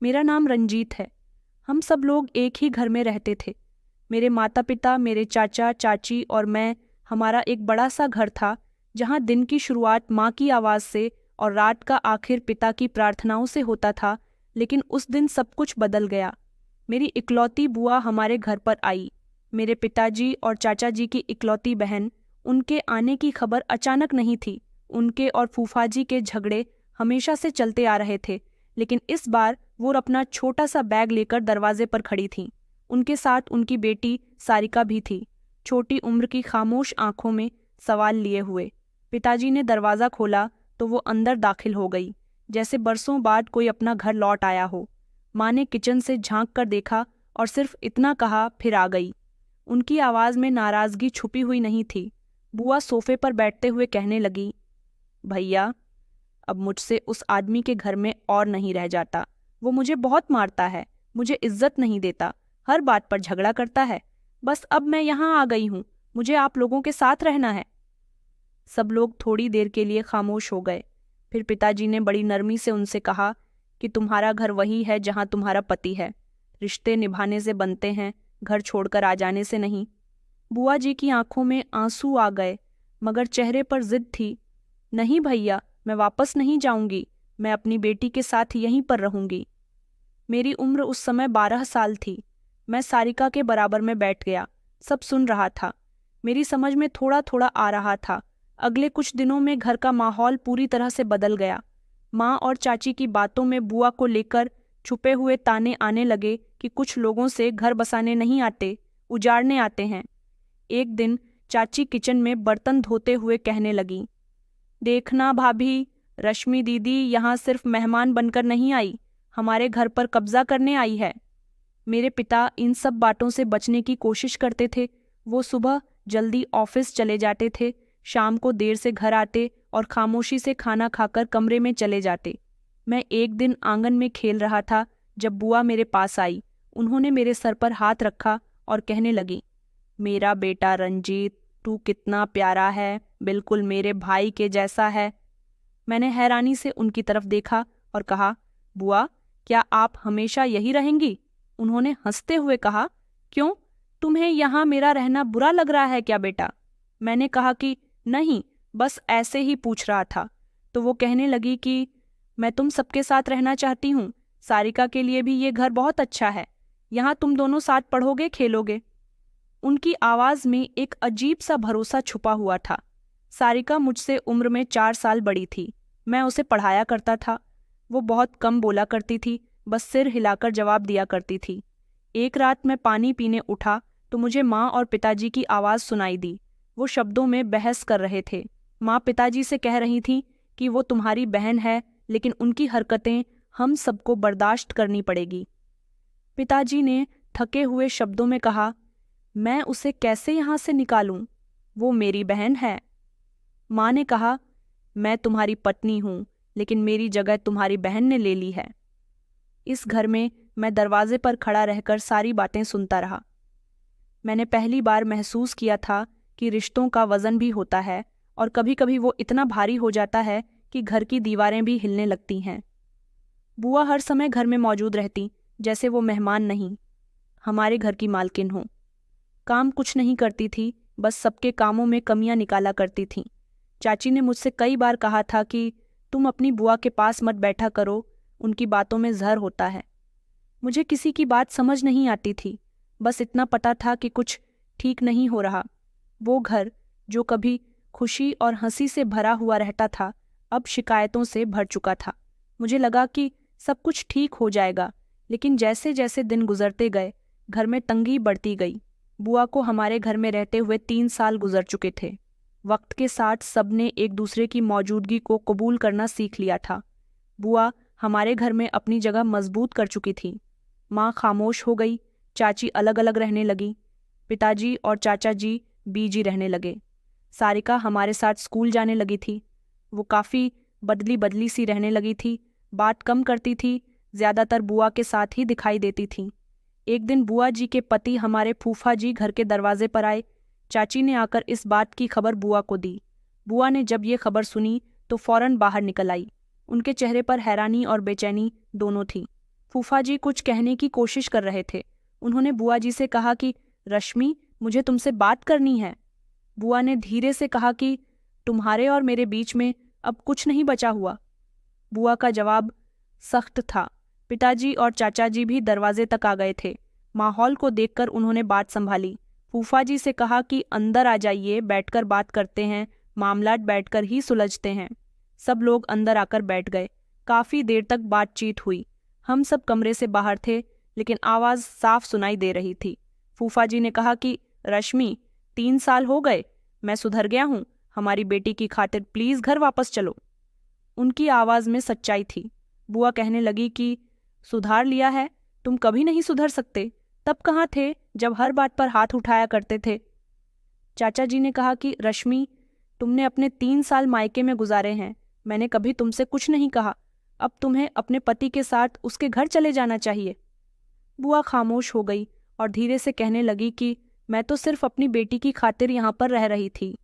मेरा नाम रंजीत है। हम सब लोग एक ही घर में रहते थे। मेरे माता पिता, मेरे चाचा चाची और मैं। हमारा एक बड़ा सा घर था जहाँ दिन की शुरुआत माँ की आवाज़ से और रात का आखिर पिता की प्रार्थनाओं से होता था। लेकिन उस दिन सब कुछ बदल गया। मेरी इकलौती बुआ हमारे घर पर आई। मेरे पिताजी और चाचा जी की इकलौती बहन। उनके आने की खबर अचानक नहीं थी। उनके और फूफा जी के झगड़े हमेशा से चलते आ रहे थे, लेकिन इस बार वो अपना छोटा सा बैग लेकर दरवाजे पर खड़ी थीं। उनके साथ उनकी बेटी सारिका भी थी, छोटी उम्र की खामोश आंखों में सवाल लिए हुए। पिताजी ने दरवाज़ा खोला तो वो अंदर दाखिल हो गई, जैसे बरसों बाद कोई अपना घर लौट आया हो। माँ ने किचन से झांक कर देखा और सिर्फ इतना कहा, फिर आ गई। उनकी आवाज़ में नाराज़गी छुपी हुई नहीं थी। बुआ सोफे पर बैठते हुए कहने लगी, भैया, अब मुझसे उस आदमी के घर में और नहीं रह जाता। वो मुझे बहुत मारता है, मुझे इज्जत नहीं देता, हर बात पर झगड़ा करता है। बस अब मैं यहाँ आ गई हूँ, मुझे आप लोगों के साथ रहना है। सब लोग थोड़ी देर के लिए खामोश हो गए। फिर पिताजी ने बड़ी नरमी से उनसे कहा कि तुम्हारा घर वही है जहाँ तुम्हारा पति है। रिश्ते निभाने से बनते हैं, घर छोड़कर आ जाने से नहीं। बुआ जी की आंखों में आंसू आ गए, मगर चेहरे पर जिद थी। नहीं भैया, मैं वापस नहीं जाऊंगी। मैं अपनी बेटी के साथ यहीं पर रहूंगी। मेरी उम्र उस समय 12 साल थी। मैं सारिका के बराबर में बैठ गया, सब सुन रहा था। मेरी समझ में थोड़ा थोड़ा आ रहा था। अगले कुछ दिनों में घर का माहौल पूरी तरह से बदल गया। माँ और चाची की बातों में बुआ को लेकर छुपे हुए ताने आने लगे कि कुछ लोगों से घर बसाने नहीं आते, उजाड़ने आते हैं। एक दिन चाची किचन में बर्तन धोते हुए कहने लगी, देखना भाभी, रश्मि दीदी यहाँ सिर्फ मेहमान बनकर नहीं आई, हमारे घर पर कब्जा करने आई है। मेरे पिता इन सब बातों से बचने की कोशिश करते थे। वो सुबह जल्दी ऑफिस चले जाते थे, शाम को देर से घर आते और खामोशी से खाना खाकर कमरे में चले जाते। मैं एक दिन आंगन में खेल रहा था जब बुआ मेरे पास आई। उन्होंने मेरे सर पर हाथ रखा और कहने लगी, मेरा बेटा रंजीत, तू कितना प्यारा है, बिल्कुल मेरे भाई के जैसा है। मैंने हैरानी से उनकी तरफ देखा और कहा, बुआ, क्या आप हमेशा यही रहेंगी? उन्होंने हंसते हुए कहा, क्यों, तुम्हें यहाँ मेरा रहना बुरा लग रहा है क्या बेटा? मैंने कहा कि नहीं, बस ऐसे ही पूछ रहा था। तो वो कहने लगी कि मैं तुम सबके साथ रहना चाहती हूँ। सारिका के लिए भी ये घर बहुत अच्छा है। यहाँ तुम दोनों साथ पढ़ोगे, खेलोगे। उनकी आवाज़ में एक अजीब सा भरोसा छुपा हुआ था। सारिका मुझसे उम्र में 4 साल बड़ी थी। मैं उसे पढ़ाया करता था। वो बहुत कम बोला करती थी, बस सिर हिलाकर जवाब दिया करती थी। एक रात मैं पानी पीने उठा तो मुझे माँ और पिताजी की आवाज़ सुनाई दी। वो शब्दों में बहस कर रहे थे। माँ पिताजी से कह रही थी कि वो तुम्हारी बहन है, लेकिन उनकी हरकतें हम सबको बर्दाश्त करनी पड़ेगी। पिताजी ने थके हुए शब्दों में कहा, मैं उसे कैसे यहाँ से निकालूं? वो मेरी बहन है। माँ ने कहा, मैं तुम्हारी पत्नी हूँ, लेकिन मेरी जगह तुम्हारी बहन ने ले ली है। इस घर में मैं दरवाजे पर खड़ा रहकर सारी बातें सुनता रहा। मैंने पहली बार महसूस किया था कि रिश्तों का वजन भी होता है, और कभी कभी वो इतना भारी हो जाता है कि घर की दीवारें भी हिलने लगती हैं। बुआ हर समय घर में मौजूद रहती, जैसे वो मेहमान नहीं, हमारे घर की मालकिन हो। काम कुछ नहीं करती थी, बस सबके कामों में कमियां निकाला करती थीं। चाची ने मुझसे कई बार कहा था कि तुम अपनी बुआ के पास मत बैठा करो, उनकी बातों में जहर होता है। मुझे किसी की बात समझ नहीं आती थी, बस इतना पता था कि कुछ ठीक नहीं हो रहा। वो घर जो कभी खुशी और हंसी से भरा हुआ रहता था, अब शिकायतों से भर चुका था। मुझे लगा कि सब कुछ ठीक हो जाएगा, लेकिन जैसे जैसे दिन गुजरते गए, घर में तंगी बढ़ती गई। बुआ को हमारे घर में रहते हुए 3 साल गुजर चुके थे। वक्त के साथ सबने एक दूसरे की मौजूदगी को कबूल करना सीख लिया था। बुआ हमारे घर में अपनी जगह मजबूत कर चुकी थी। माँ खामोश हो गई, चाची अलग अलग रहने लगी, पिताजी और चाचा जी बीजी रहने लगे। सारिका हमारे साथ स्कूल जाने लगी थी। वो काफ़ी बदली बदली सी रहने लगी थी, बात कम करती थी, ज़्यादातर बुआ के साथ ही दिखाई देती थी। एक दिन बुआ जी के पति हमारे फूफा जी घर के दरवाजे पर आए। चाची ने आकर इस बात की खबर बुआ को दी। बुआ ने जब ये खबर सुनी तो फौरन बाहर निकल आई। उनके चेहरे पर हैरानी और बेचैनी दोनों थी। फूफा जी कुछ कहने की कोशिश कर रहे थे। उन्होंने बुआ जी से कहा कि रश्मि, मुझे तुमसे बात करनी है। बुआ ने धीरे से कहा कि तुम्हारे और मेरे बीच में अब कुछ नहीं बचा हुआ। बुआ का जवाब सख्त था। पिताजी और चाचा जी भी दरवाजे तक आ गए थे। माहौल को देखकर उन्होंने बात संभाली। फूफा जी से कहा कि अंदर आ जाइए, बैठकर बात करते हैं, मामला बैठकर ही सुलझते हैं। सब लोग अंदर आकर बैठ गए। काफ़ी देर तक बातचीत हुई। हम सब कमरे से बाहर थे, लेकिन आवाज़ साफ सुनाई दे रही थी। फूफा जी ने कहा कि रश्मि, 3 साल हो गए, मैं सुधर गया हूँ, हमारी बेटी की खातिर प्लीज़ घर वापस चलो। उनकी आवाज़ में सच्चाई थी। बुआ कहने लगी कि सुधार लिया है, तुम कभी नहीं सुधर सकते। तब कहाँ थे जब हर बात पर हाथ उठाया करते थे। चाचा जी ने कहा कि रश्मि, तुमने अपने 3 साल मायके में गुजारे हैं, मैंने कभी तुमसे कुछ नहीं कहा। अब तुम्हें अपने पति के साथ उसके घर चले जाना चाहिए। बुआ खामोश हो गई और धीरे से कहने लगी कि मैं तो सिर्फ अपनी बेटी की खातिर यहाँ पर रह रही थी।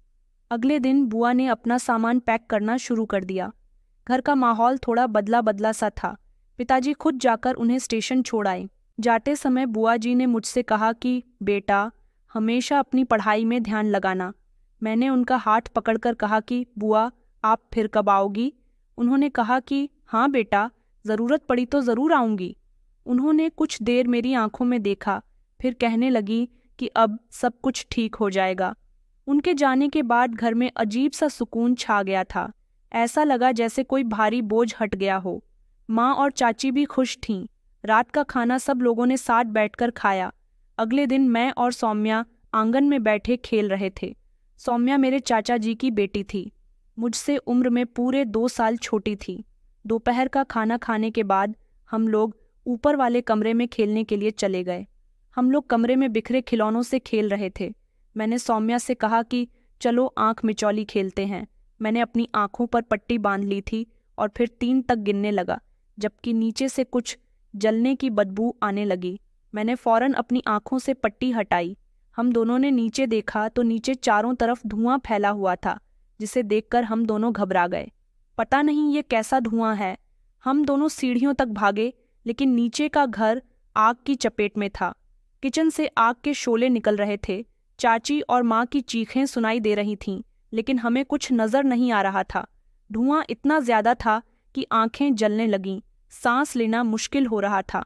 अगले दिन बुआ ने अपना सामान पैक करना शुरू कर दिया। घर का माहौल थोड़ा बदला बदला सा था। पिताजी खुद जाकर उन्हें स्टेशन छोड़ आए। जाते समय बुआ जी ने मुझसे कहा कि बेटा, हमेशा अपनी पढ़ाई में ध्यान लगाना। मैंने उनका हाथ पकड़कर कहा कि बुआ, आप फिर कब आओगी? उन्होंने कहा कि हाँ बेटा, ज़रूरत पड़ी तो ज़रूर आऊँगी। उन्होंने कुछ देर मेरी आंखों में देखा, फिर कहने लगी कि अब सब कुछ ठीक हो जाएगा। उनके जाने के बाद घर में अजीब सा सुकून छा गया था। ऐसा लगा जैसे कोई भारी बोझ हट गया हो। माँ और चाची भी खुश थीं। रात का खाना सब लोगों ने साथ बैठकर खाया। अगले दिन मैं और सौम्या आंगन में बैठे खेल रहे थे। सौम्या मेरे चाचा जी की बेटी थी, मुझसे उम्र में पूरे 2 साल छोटी थी। दोपहर का खाना खाने के बाद हम लोग ऊपर वाले कमरे में खेलने के लिए चले गए। हम लोग कमरे में बिखरे खिलौनों से खेल रहे थे। मैंने सौम्या से कहा कि चलो आंख मिचौली खेलते हैं। मैंने अपनी आंखों पर पट्टी बांध ली थी और फिर 3 तक गिनने लगा, जबकि नीचे से कुछ जलने की बदबू आने लगी। मैंने फौरन अपनी आंखों से पट्टी हटाई। हम दोनों ने नीचे देखा तो नीचे चारों तरफ धुआं फैला हुआ था, जिसे देखकर हम दोनों घबरा गए। पता नहीं ये कैसा धुआं है। हम दोनों सीढ़ियों तक भागे, लेकिन नीचे का घर आग की चपेट में था। किचन से आग के शोले निकल रहे थे। चाची और माँ की चीखें सुनाई दे रही थीं, लेकिन हमें कुछ नजर नहीं आ रहा था। धुआं इतना ज्यादा था कि आंखें जलने लगीं, सांस लेना मुश्किल हो रहा था।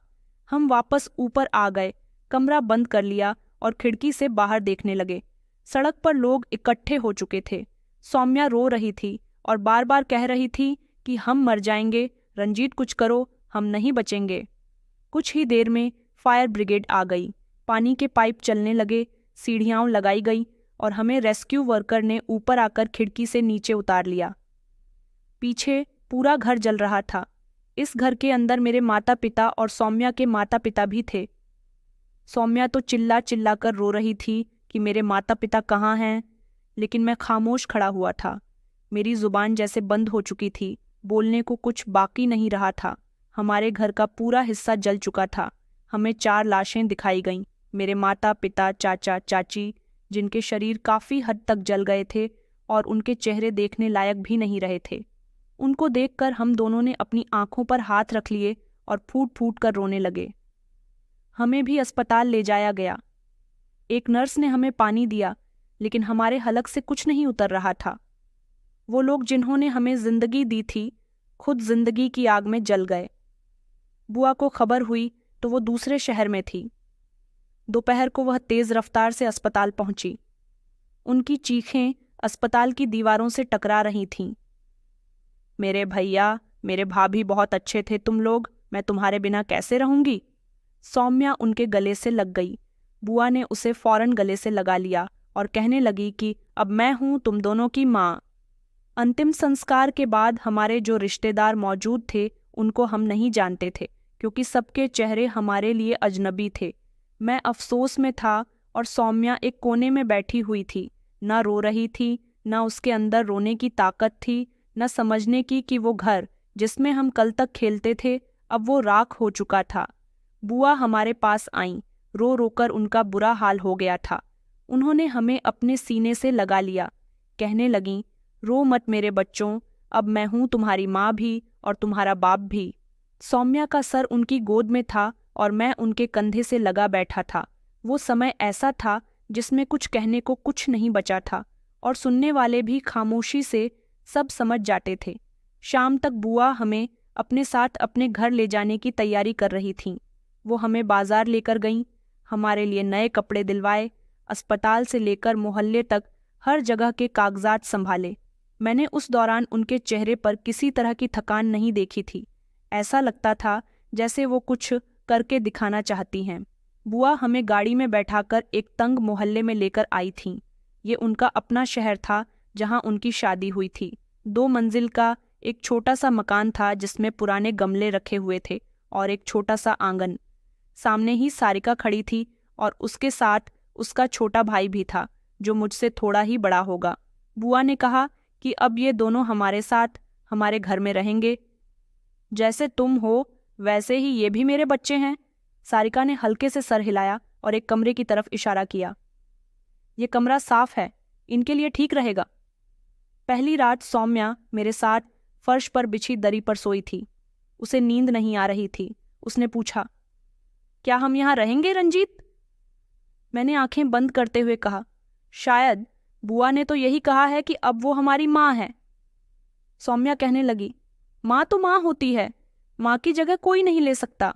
हम वापस ऊपर आ गए, कमरा बंद कर लिया और खिड़की से बाहर देखने लगे। सड़क पर लोग इकट्ठे हो चुके थे। सौम्या रो रही थी और बार बार कह रही थी कि हम मर जाएंगे, रंजीत कुछ करो, हम नहीं बचेंगे। कुछ ही देर में फायर ब्रिगेड आ गई। पानी के पाइप चलने लगे, सीढ़ियाँ लगाई गई और हमें रेस्क्यू वर्कर ने ऊपर आकर खिड़की से नीचे उतार लिया। पीछे पूरा घर जल रहा था। इस घर के अंदर मेरे माता पिता और सौम्या के माता पिता भी थे। सौम्या तो चिल्ला चिल्ला कर रो रही थी कि मेरे माता पिता कहाँ हैं, लेकिन मैं खामोश खड़ा हुआ था। मेरी जुबान जैसे बंद हो चुकी थी, बोलने को कुछ बाकी नहीं रहा था। हमारे घर का पूरा हिस्सा जल चुका था। हमें 4 लाशें दिखाई गईं। मेरे माता पिता, चाचा चाची, जिनके शरीर काफ़ी हद तक जल गए थे और उनके चेहरे देखने लायक भी नहीं रहे थे। उनको देखकर हम दोनों ने अपनी आंखों पर हाथ रख लिए और फूट फूट कर रोने लगे। हमें भी अस्पताल ले जाया गया। एक नर्स ने हमें पानी दिया, लेकिन हमारे हलक से कुछ नहीं उतर रहा था। वो लोग जिन्होंने हमें जिंदगी दी थी, खुद जिंदगी की आग में जल गए। बुआ को खबर हुई तो वो दूसरे शहर में थी। दोपहर को वह तेज रफ्तार से अस्पताल पहुंची। उनकी चीखें अस्पताल की दीवारों से टकरा रही थीं। मेरे भैया, मेरे भाभी बहुत अच्छे थे तुम लोग, मैं तुम्हारे बिना कैसे रहूंगी? सौम्या उनके गले से लग गई। बुआ ने उसे फौरन गले से लगा लिया और कहने लगी कि अब मैं हूं तुम दोनों की माँ। अंतिम संस्कार के बाद हमारे जो रिश्तेदार मौजूद थे उनको हम नहीं जानते थे, क्योंकि सबके चेहरे हमारे लिए अजनबी थे। मैं अफसोस में था और सौम्या एक कोने में बैठी हुई थी। न रो रही थी, न उसके अंदर रोने की ताकत थी, न समझने की कि वो घर जिसमें हम कल तक खेलते थे अब वो राख हो चुका था। बुआ हमारे पास आईं, रो रोकर उनका बुरा हाल हो गया था। उन्होंने हमें अपने सीने से लगा लिया, कहने लगीं, रो मत मेरे बच्चों, अब मैं हूँ तुम्हारी माँ भी और तुम्हारा बाप भी। सौम्या का सर उनकी गोद में था और मैं उनके कंधे से लगा बैठा था। वो समय ऐसा था जिसमें कुछ कहने को कुछ नहीं बचा था और सुनने वाले भी खामोशी से सब समझ जाते थे। शाम तक बुआ हमें अपने साथ अपने घर ले जाने की तैयारी कर रही थीं। वो हमें बाजार लेकर गईं, हमारे लिए नए कपड़े दिलवाए, अस्पताल से लेकर मोहल्ले तक हर जगह के कागजात संभाले। मैंने उस दौरान उनके चेहरे पर किसी तरह की थकान नहीं देखी थी। ऐसा लगता था जैसे वो कुछ करके दिखाना चाहती हैं। बुआ हमें गाड़ी में बैठाकर एक तंग मोहल्ले में लेकर आई थीं। ये उनका अपना शहर था जहां उनकी शादी हुई थी। 2 मंजिल का एक छोटा सा मकान था जिसमें पुराने गमले रखे हुए थे और एक छोटा सा आंगन। सामने ही सारिका खड़ी थी और उसके साथ उसका छोटा भाई भी था जो मुझसे थोड़ा ही बड़ा होगा। बुआ ने कहा कि अब ये दोनों हमारे साथ हमारे घर में रहेंगे। जैसे तुम हो वैसे ही ये भी मेरे बच्चे हैं। सारिका ने हल्के से सर हिलाया और एक कमरे की तरफ इशारा किया। ये कमरा साफ है, इनके लिए ठीक रहेगा। पहली रात सौम्या मेरे साथ फर्श पर बिछी दरी पर सोई थी। उसे नींद नहीं आ रही थी। उसने पूछा, क्या हम यहाँ रहेंगे रंजीत? मैंने आंखें बंद करते हुए कहा, शायद। बुआ ने तो यही कहा है कि अब वो हमारी माँ है। सौम्या कहने लगी, माँ तो माँ होती है, माँ की जगह कोई नहीं ले सकता।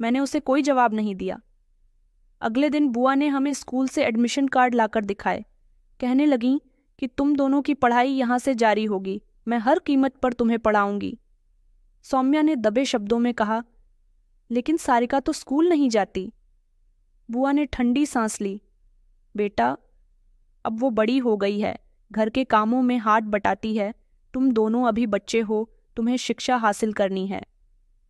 मैंने उसे कोई जवाब नहीं दिया। अगले दिन बुआ ने हमें स्कूल से एडमिशन कार्ड लाकर दिखाए। कहने लगीं कि तुम दोनों की पढ़ाई यहाँ से जारी होगी, मैं हर कीमत पर तुम्हें पढ़ाऊंगी। सौम्या ने दबे शब्दों में कहा, लेकिन सारिका तो स्कूल नहीं जाती। बुआ ने ठंडी सांस ली। बेटा, अब वो बड़ी हो गई है, घर के कामों में हाथ बटाती है। तुम दोनों अभी बच्चे हो, तुम्हें शिक्षा हासिल करनी है।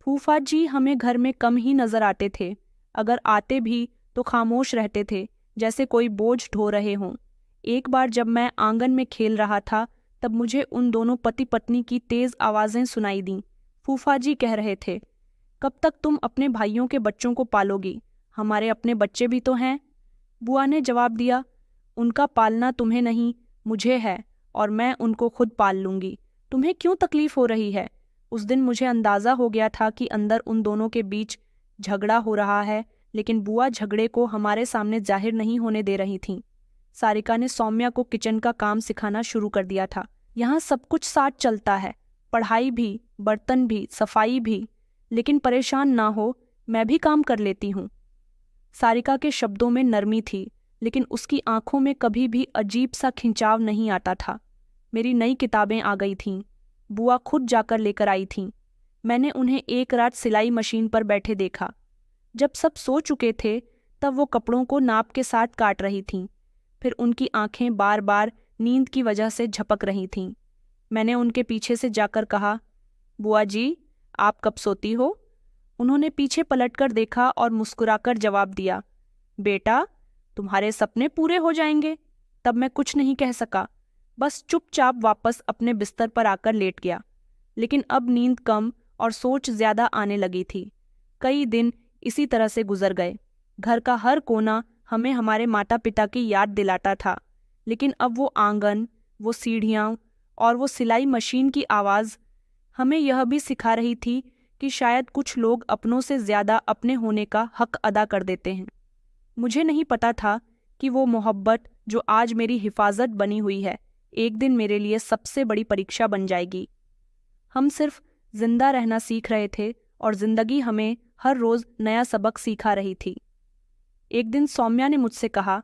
फूफा जी हमें घर में कम ही नजर आते थे। अगर आते भी तो खामोश रहते थे, जैसे कोई बोझ ढो रहे हों। एक बार जब मैं आंगन में खेल रहा था तब मुझे उन दोनों पति पत्नी की तेज आवाजें सुनाई दीं। फूफा जी कह रहे थे, कब तक तुम अपने भाइयों के बच्चों को पालोगी? हमारे अपने बच्चे भी तो हैं। बुआ ने जवाब दिया, उनका पालना तुम्हें नहीं, मुझे है और मैं उनको खुद पाल लूंगी। तुम्हें क्यों तकलीफ हो रही है? उस दिन मुझे अंदाजा हो गया था कि अंदर उन दोनों के बीच झगड़ा हो रहा है, लेकिन बुआ झगड़े को हमारे सामने जाहिर नहीं होने दे रही थीं। सारिका ने सौम्या को किचन का काम सिखाना शुरू कर दिया था। यहाँ सब कुछ साथ चलता है, पढ़ाई भी, बर्तन भी, सफाई भी। लेकिन परेशान ना हो, मैं भी काम कर लेती हूँ। सारिका के शब्दों में नरमी थी, लेकिन उसकी आंखों में कभी भी अजीब सा खिंचाव नहीं आता था। मेरी नई किताबें आ गई थीं। बुआ खुद जाकर लेकर आई थीं। मैंने उन्हें एक रात सिलाई मशीन पर बैठे देखा। जब सब सो चुके थे तब वो कपड़ों को नाप के साथ काट रही थीं। फिर उनकी आंखें बार बार नींद की वजह से झपक रही थीं। मैंने उनके पीछे से जाकर कहा, बुआ जी, आप कब सोती हो? उन्होंने पीछे पलटकर देखा और मुस्कुराकर जवाब दिया, बेटा, तुम्हारे सपने पूरे हो जाएंगे। तब मैं कुछ नहीं कह सका, बस चुपचाप वापस अपने बिस्तर पर आकर लेट गया। लेकिन अब नींद कम और सोच ज्यादा आने लगी थी। कई दिन इसी तरह से गुजर गए। घर का हर कोना हमें हमारे माता पिता की याद दिलाता था, लेकिन अब वो आंगन, वो सीढ़ियाँ और वो सिलाई मशीन की आवाज़ हमें यह भी सिखा रही थी कि शायद कुछ लोग अपनों से ज़्यादा अपने होने का हक अदा कर देते हैं। मुझे नहीं पता था कि वो मोहब्बत जो आज मेरी हिफाजत बनी हुई है, एक दिन मेरे लिए सबसे बड़ी परीक्षा बन जाएगी। हम सिर्फ जिंदा रहना सीख रहे थे और जिंदगी हमें हर रोज़ नया सबक सिखा रही थी। एक दिन सौम्या ने मुझसे कहा,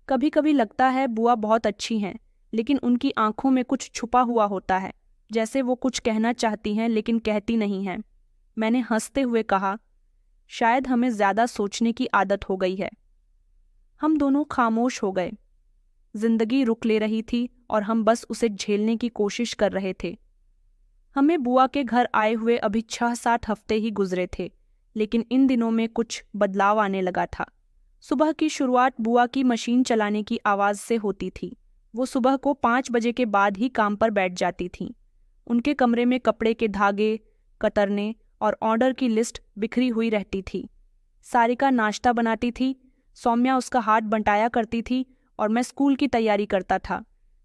कभी कभी लगता है बुआ बहुत अच्छी हैं, लेकिन उनकी आंखों में कुछ छुपा हुआ होता है, जैसे वो कुछ कहना चाहती हैं लेकिन कहती नहीं हैं। मैंने हंसते हुए कहा, शायद हमें ज़्यादा सोचने की आदत हो गई है। हम दोनों खामोश हो गए। जिंदगी रुक ले रही थी और हम बस उसे झेलने की कोशिश कर रहे थे। हमें बुआ के घर आए हुए अभी 6-7 हफ्ते ही गुजरे थे, लेकिन इन दिनों में कुछ बदलाव आने लगा था। सुबह की शुरुआत बुआ की मशीन चलाने की आवाज़ से होती थी। वो सुबह को 5 बजे के बाद ही काम पर बैठ जाती थीं। उनके कमरे में कपड़े के धागे, कतरने और ऑर्डर की लिस्ट बिखरी हुई रहती थी। सारिका नाश्ता बनाती थी, सौम्या उसका हाथ बंटाया करती थी और मैं स्कूल की तैयारी करता था।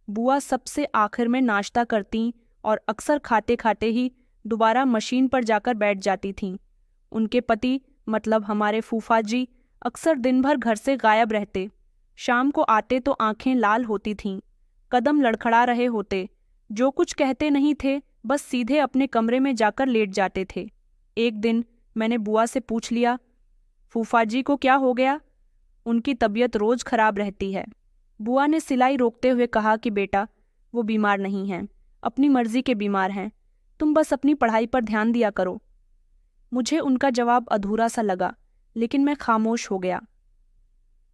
बुआ सबसे आखिर में नाश्ता करती और अक्सर खाते खाते ही दोबारा मशीन पर जाकर बैठ जाती थीं। उनके पति मतलब हमारे फूफा जी अक्सर दिन भर घर से गायब रहते। शाम को आते तो आंखें लाल होती थीं, कदम लड़खड़ा रहे होते, जो कुछ कहते नहीं थे, बस सीधे अपने कमरे में जाकर लेट जाते थे। एक दिन मैंने बुआ से पूछ लिया, फूफा जी को क्या हो गया? उनकी तबीयत रोज खराब रहती है। बुआ ने सिलाई रोकते हुए कहा कि बेटा, वो बीमार नहीं हैं, अपनी मर्जी के बीमार हैं, तुम बस अपनी पढ़ाई पर ध्यान दिया करो। मुझे उनका जवाब अधूरा सा लगा, लेकिन मैं खामोश हो गया।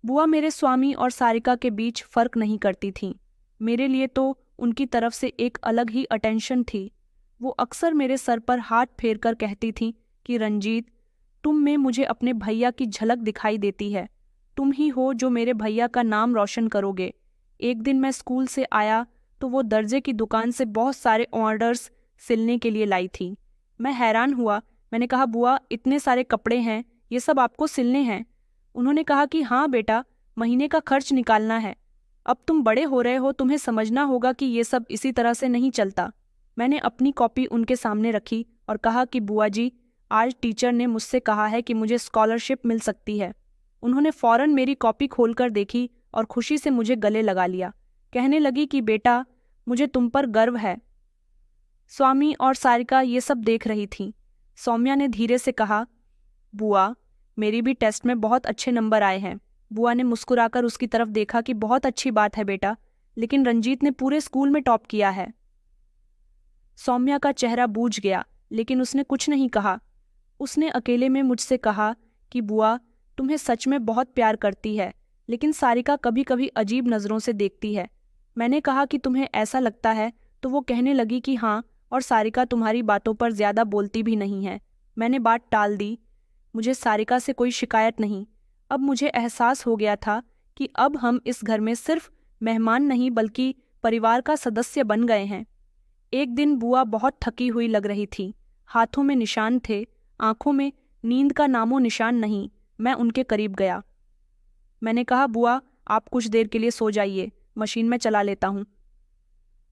बुआ मेरे स्वामी और सारिका के बीच फर्क नहीं करती थीं। मेरे लिए तो उनकी तरफ से एक अलग ही अटेंशन थी। वो अक्सर मेरे सर पर हाथ फेर कर कहती थीं कि रंजीत, तुम में मुझे अपने भैया की झलक दिखाई देती है। तुम ही हो जो मेरे भैया का नाम रोशन करोगे। एक दिन मैं स्कूल से आया तो वो दर्जे की दुकान से बहुत सारे ऑर्डर्स सिलने के लिए लाई थी। मैं हैरान हुआ। मैंने कहा, बुआ, इतने सारे कपड़े हैं, ये सब आपको सिलने हैं? उन्होंने कहा कि हाँ बेटा, महीने का खर्च निकालना है। अब तुम बड़े हो रहे हो, तुम्हें समझना होगा कि ये सब इसी तरह से नहीं चलता। मैंने अपनी कॉपी उनके सामने रखी और कहा कि बुआ जी, आज टीचर ने मुझसे कहा है कि मुझे स्कॉलरशिप मिल सकती है। उन्होंने फौरन मेरी कॉपी खोलकर देखी और खुशी से मुझे गले लगा लिया। कहने लगी कि बेटा, मुझे तुम पर गर्व है। स्वामी और सारिका ये सब देख रही थीं। सौम्या ने धीरे से कहा, बुआ, मेरी भी टेस्ट में बहुत अच्छे नंबर आए हैं। बुआ ने मुस्कुराकर उसकी तरफ देखा कि बहुत अच्छी बात है बेटा, लेकिन रंजीत ने पूरे स्कूल में टॉप किया है। सौम्या का चेहरा बूझ गया, लेकिन उसने कुछ नहीं कहा। उसने अकेले में मुझसे कहा कि बुआ, तुम्हें सच में बहुत प्यार करती है, लेकिन सारिका कभी कभी अजीब नज़रों से देखती है। मैंने कहा कि तुम्हें ऐसा लगता है, तो वो कहने लगी कि हाँ, और सारिका तुम्हारी बातों पर ज़्यादा बोलती भी नहीं है। मैंने बात टाल दी। मुझे सारिका से कोई शिकायत नहीं। अब मुझे एहसास हो गया था कि अब हम इस घर में सिर्फ मेहमान नहीं बल्कि परिवार का सदस्य बन गए हैं। एक दिन बुआ बहुत थकी हुई लग रही थी। हाथों में निशान थे, आंखों में नींद का नामो निशान नहीं। मैं उनके करीब गया। मैंने कहा, बुआ, आप कुछ देर के लिए सो जाइए, मशीन में चला लेता हूँ।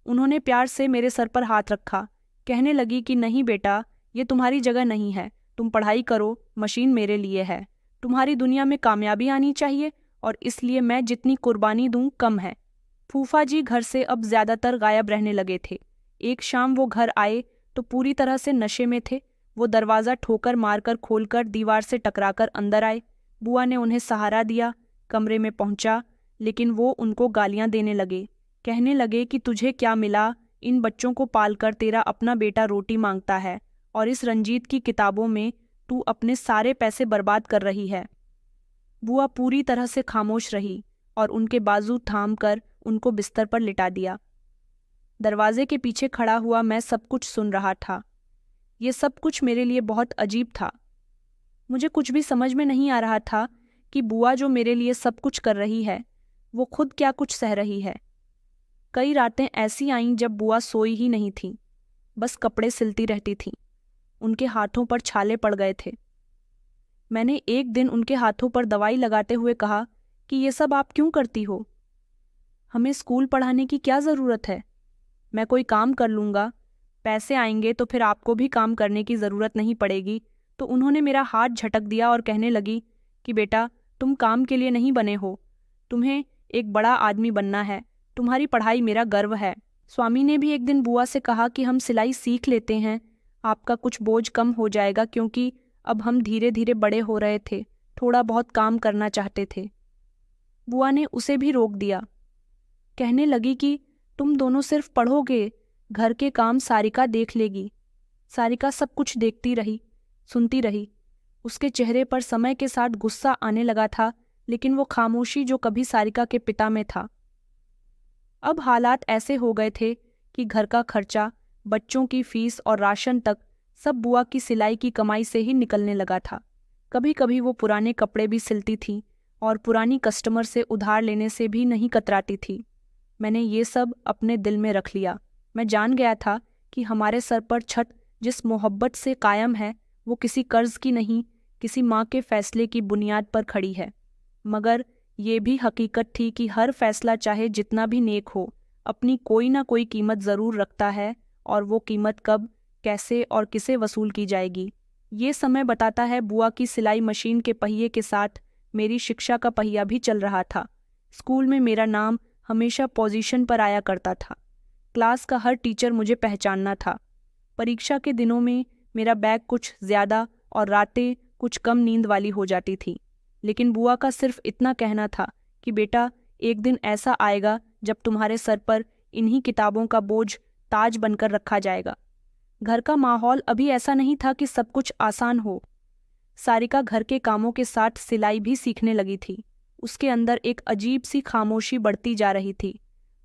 उन्होंने प्यार से मेरे सर पर हाथ रखा। कहने लगी कि नहीं बेटा, ये तुम्हारी जगह नहीं है, तुम पढ़ाई करो, मशीन मेरे लिए है। तुम्हारी दुनिया में कामयाबी आनी चाहिए और इसलिए मैं जितनी कुर्बानी दूं कम है। फूफा जी घर से अब ज्यादातर गायब रहने लगे थे। एक शाम वो घर आए तो पूरी तरह से नशे में थे। वो दरवाज़ा ठोकर मारकर खोलकर दीवार से टकराकर अंदर आए। बुआ ने उन्हें सहारा दिया, कमरे में पहुंचा, लेकिन वो उनको गालियां देने लगे। कहने लगे कि तुझे क्या मिला, इन बच्चों को पालकर तेरा अपना बेटा रोटी मांगता है और इस रंजीत की किताबों में तू अपने सारे पैसे बर्बाद कर रही है। बुआ पूरी तरह से खामोश रही और उनके बाजू थाम कर उनको बिस्तर पर लिटा दिया। दरवाजे के पीछे खड़ा हुआ मैं सब कुछ सुन रहा था। ये सब कुछ मेरे लिए बहुत अजीब था। मुझे कुछ भी समझ में नहीं आ रहा था कि बुआ जो मेरे लिए सब कुछ कर रही है, वो खुद क्या कुछ सह रही है। कई रातें ऐसी आईं जब बुआ सोई ही नहीं थी, बस कपड़े सिलती रहती थीं। उनके हाथों पर छाले पड़ गए थे। मैंने एक दिन उनके हाथों पर दवाई लगाते हुए कहा कि ये सब आप क्यों करती हो? हमें स्कूल पढ़ाने की क्या ज़रूरत है? मैं कोई काम कर लूँगा, पैसे आएंगे तो फिर आपको भी काम करने की ज़रूरत नहीं पड़ेगी। तो उन्होंने मेरा हाथ झटक दिया और कहने लगी कि बेटा, तुम काम के लिए नहीं बने हो, तुम्हें एक बड़ा आदमी बनना है। तुम्हारी पढ़ाई मेरा गर्व है। स्वामी ने भी एक दिन बुआ से कहा कि हम सिलाई सीख लेते हैं, आपका कुछ बोझ कम हो जाएगा, क्योंकि अब हम धीरे धीरे बड़े हो रहे थे, थोड़ा बहुत काम करना चाहते थे। बुआ ने उसे भी रोक दिया। कहने लगी कि तुम दोनों सिर्फ पढ़ोगे, घर के काम सारिका देख लेगी। सारिका सब कुछ देखती रही, सुनती रही। उसके चेहरे पर समय के साथ गुस्सा आने लगा था, लेकिन वो खामोशी जो कभी सारिका के पिता में था। अब हालात ऐसे हो गए थे कि घर का खर्चा, बच्चों की फीस और राशन तक सब बुआ की सिलाई की कमाई से ही निकलने लगा था। कभी कभी वो पुराने कपड़े भी सिलती थी और पुरानी कस्टमर से उधार लेने से भी नहीं कतराती थी। मैंने ये सब अपने दिल में रख लिया। मैं जान गया था कि हमारे सर पर छत जिस मोहब्बत से कायम है, वो किसी कर्ज की नहीं, किसी माँ के फैसले की बुनियाद पर खड़ी है। मगर ये भी हकीकत थी कि हर फैसला चाहे जितना भी नेक हो, अपनी कोई ना कोई कीमत ज़रूर रखता है, और वो कीमत कब कैसे और किसे वसूल की जाएगी। ये समय बताता है बुआ की सिलाई मशीन के पहिए के साथ मेरी शिक्षा का पहिया भी चल रहा था। स्कूल में मेरा नाम हमेशा पोजीशन पर आया करता था। क्लास का हर टीचर मुझे पहचानना था। परीक्षा के दिनों में मेरा बैग कुछ ज़्यादा और रातें कुछ कम नींद वाली हो जाती थी, लेकिन बुआ का सिर्फ इतना कहना था कि बेटा, एक दिन ऐसा आएगा जब तुम्हारे सर पर इन्हीं किताबों का बोझ ताज बनकर रखा जाएगा। घर का माहौल अभी ऐसा नहीं था कि सब कुछ आसान हो। सारिका घर के कामों के साथ सिलाई भी सीखने लगी थी। उसके अंदर एक अजीब सी खामोशी बढ़ती जा रही थी।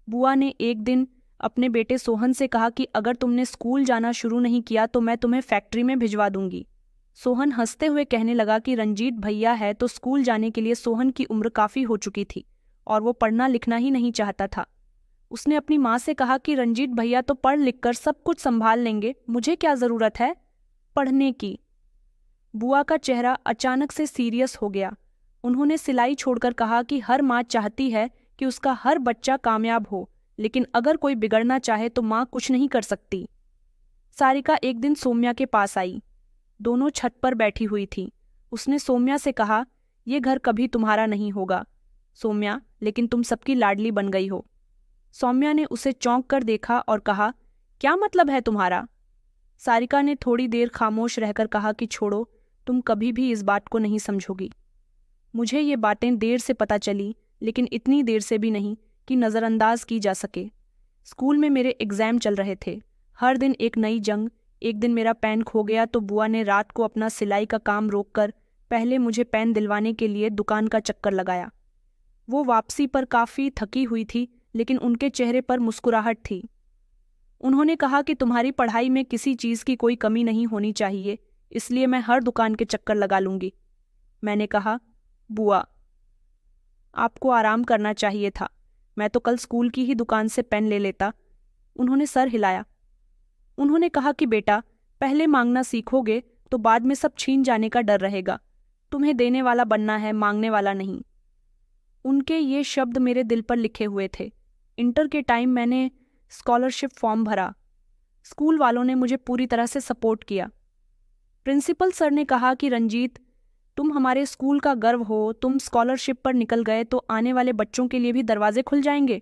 बुआ ने एक दिन अपने बेटे सोहन से कहा कि अगर तुमने स्कूल जाना शुरू नहीं किया तो मैं तुम्हें फैक्ट्री में भिजवा दूंगी। सोहन हंसते हुए कहने लगा कि रंजीत भैया है तो स्कूल जाने के लिए सोहन की उम्र काफ़ी हो चुकी थी और वो पढ़ना लिखना ही नहीं चाहता था। उसने अपनी माँ से कहा कि रंजीत भैया तो पढ़ लिख कर सब कुछ संभाल लेंगे, मुझे क्या ज़रूरत है पढ़ने की। बुआ का चेहरा अचानक से सीरियस हो गया। उन्होंने सिलाई छोड़कर कहा कि हर माँ चाहती है कि उसका हर बच्चा कामयाब हो, लेकिन अगर कोई बिगड़ना चाहे तो माँ कुछ नहीं कर सकती। सारिका एक दिन सोम्या के पास आई। दोनों छत पर बैठी हुई थी। उसने सोम्या से कहा, यह घर कभी तुम्हारा नहीं होगा सोम्या, लेकिन तुम सबकी लाडली बन गई हो। सौम्या ने उसे चौंक कर देखा और कहा, क्या मतलब है तुम्हारा? सारिका ने थोड़ी देर खामोश रहकर कहा कि छोड़ो, तुम कभी भी इस बात को नहीं समझोगी। मुझे ये बातें देर से पता चली, लेकिन इतनी देर से भी नहीं कि नज़रअंदाज की जा सके। स्कूल में मेरे एग्ज़ाम चल रहे थे। हर दिन एक नई जंग। एक दिन मेरा पेन खो गया तो बुआ ने रात को अपना सिलाई का काम रोककर पहले मुझे पेन दिलवाने के लिए दुकान का चक्कर लगाया। वो वापसी पर काफ़ी थकी हुई थी, लेकिन उनके चेहरे पर मुस्कुराहट थी। उन्होंने कहा कि तुम्हारी पढ़ाई में किसी चीज़ की कोई कमी नहीं होनी चाहिए, इसलिए मैं हर दुकान के चक्कर लगा लूँगी। मैंने कहा, बुआ, आपको आराम करना चाहिए था। मैं तो कल स्कूल की ही दुकान से पेन ले लेता। उन्होंने सर हिलाया। उन्होंने कहा कि बेटा, पहले मांगना सीखोगे तो बाद में सब छीन जाने का डर रहेगा। तुम्हें देने वाला बनना है, मांगने वाला नहीं। उनके ये शब्द मेरे दिल पर लिखे हुए थे। इंटर के टाइम मैंने स्कॉलरशिप फॉर्म भरा। स्कूल वालों ने मुझे पूरी तरह से सपोर्ट किया। प्रिंसिपल सर ने कहा कि रंजीत, तुम हमारे स्कूल का गर्व हो, तुम स्कॉलरशिप पर निकल गए तो आने वाले बच्चों के लिए भी दरवाजे खुल जाएंगे।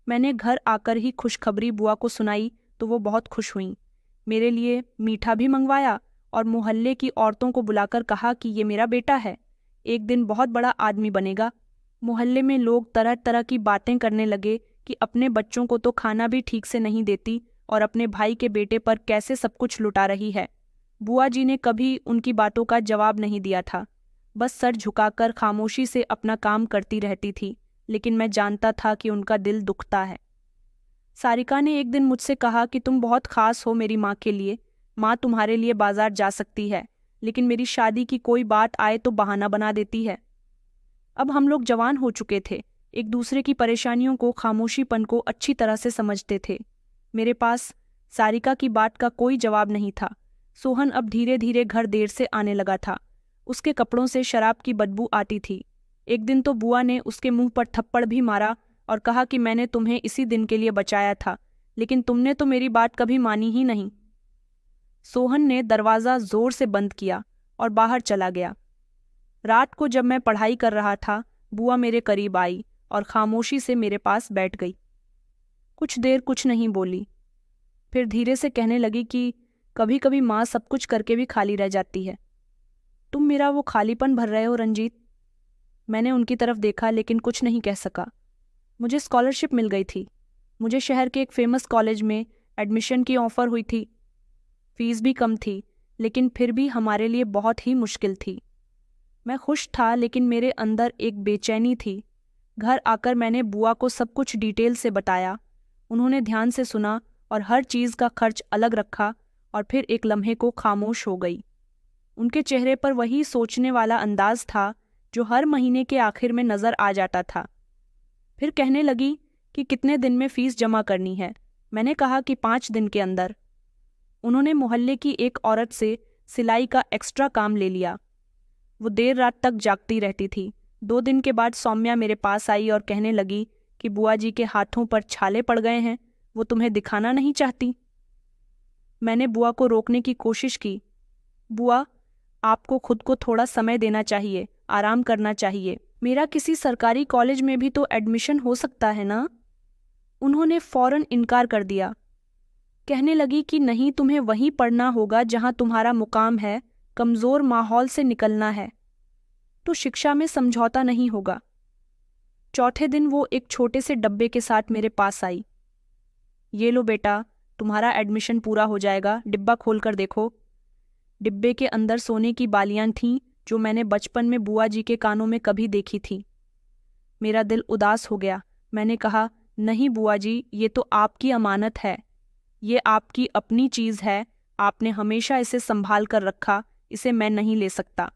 मैंने घर आकर ही खुशखबरी बुआ को सुनाई तो वो बहुत खुश हुईं। मेरे लिए मीठा भी मंगवाया और मोहल्ले की औरतों को बुलाकर कहा कि ये मेरा बेटा है, एक दिन बहुत बड़ा आदमी बनेगा। मोहल्ले में लोग तरह तरह की बातें करने लगे कि अपने बच्चों को तो खाना भी ठीक से नहीं देती और अपने भाई के बेटे पर कैसे सब कुछ लुटा रही है। बुआ जी ने कभी उनकी बातों का जवाब नहीं दिया था, बस सर झुकाकर खामोशी से अपना काम करती रहती थी, लेकिन मैं जानता था कि उनका दिल दुखता है। सारिका ने एक दिन मुझसे कहा कि तुम बहुत खास हो मेरी माँ के लिए। माँ तुम्हारे लिए बाजार जा सकती है, लेकिन मेरी शादी की कोई बात आए तो बहाना बना देती है। अब हम लोग जवान हो चुके थे, एक दूसरे की परेशानियों को, खामोशीपन को अच्छी तरह से समझते थे। मेरे पास सारिका की बात का कोई जवाब नहीं था। सोहन अब धीरे धीरे घर देर से आने लगा था। उसके कपड़ों से शराब की बदबू आती थी। एक दिन तो बुआ ने उसके मुंह पर थप्पड़ भी मारा और कहा कि मैंने तुम्हें इसी दिन के लिए बचाया था, लेकिन तुमने तो मेरी बात कभी मानी ही नहीं। सोहन ने दरवाज़ा जोर से बंद किया और बाहर चला गया। रात को जब मैं पढ़ाई कर रहा था, बुआ मेरे करीब आई और खामोशी से मेरे पास बैठ गई। कुछ देर कुछ नहीं बोली, फिर धीरे से कहने लगी कि कभी कभी माँ सब कुछ करके भी खाली रह जाती है। तुम मेरा वो खालीपन भर रहे हो रंजीत। मैंने उनकी तरफ देखा लेकिन कुछ नहीं कह सका। मुझे स्कॉलरशिप मिल गई थी। मुझे शहर के एक फेमस कॉलेज में एडमिशन की ऑफ़र हुई थी। फीस भी कम थी, लेकिन फिर भी हमारे लिए बहुत ही मुश्किल थी। मैं खुश था, लेकिन मेरे अंदर एक बेचैनी थी। घर आकर मैंने बुआ को सब कुछ डिटेल से बताया। उन्होंने ध्यान से सुना और हर चीज़ का खर्च अलग रखा और फिर एक लम्हे को खामोश हो गई। उनके चेहरे पर वही सोचने वाला अंदाज था जो हर महीने के आखिर में नज़र आ जाता था। फिर कहने लगी कि कितने दिन में फ़ीस जमा करनी है। मैंने कहा कि 5 दिन के अंदर। उन्होंने मोहल्ले की एक औरत से सिलाई का एक्स्ट्रा काम ले लिया। वो देर रात तक जागती रहती थी। 2 दिन के बाद सौम्या मेरे पास आई और कहने लगी कि बुआ जी के हाथों पर छाले पड़ गए हैं, वो तुम्हें दिखाना नहीं चाहती। मैंने बुआ को रोकने की कोशिश की। बुआ, आपको खुद को थोड़ा समय देना चाहिए, आराम करना चाहिए। मेरा किसी सरकारी कॉलेज में भी तो एडमिशन हो सकता है ना? उन्होंने फौरन इनकार कर दिया। कहने लगी कि नहीं, तुम्हें वहीं पढ़ना होगा जहां तुम्हारा मुकाम है, कमज़ोर माहौल से निकलना है तो शिक्षा में समझौता नहीं होगा। चौथे दिन वो एक छोटे से डब्बे के साथ मेरे पास आई। ये लो बेटा, तुम्हारा एडमिशन पूरा हो जाएगा, डिब्बा खोल कर देखो। डिब्बे के अंदर सोने की बालियां थीं जो मैंने बचपन में बुआ जी के कानों में कभी देखी थी। मेरा दिल उदास हो गया। मैंने कहा, नहीं बुआ जी, ये तो आपकी अमानत है, ये आपकी अपनी चीज़ है, आपने हमेशा इसे संभाल कर रखा, इसे मैं नहीं ले सकता।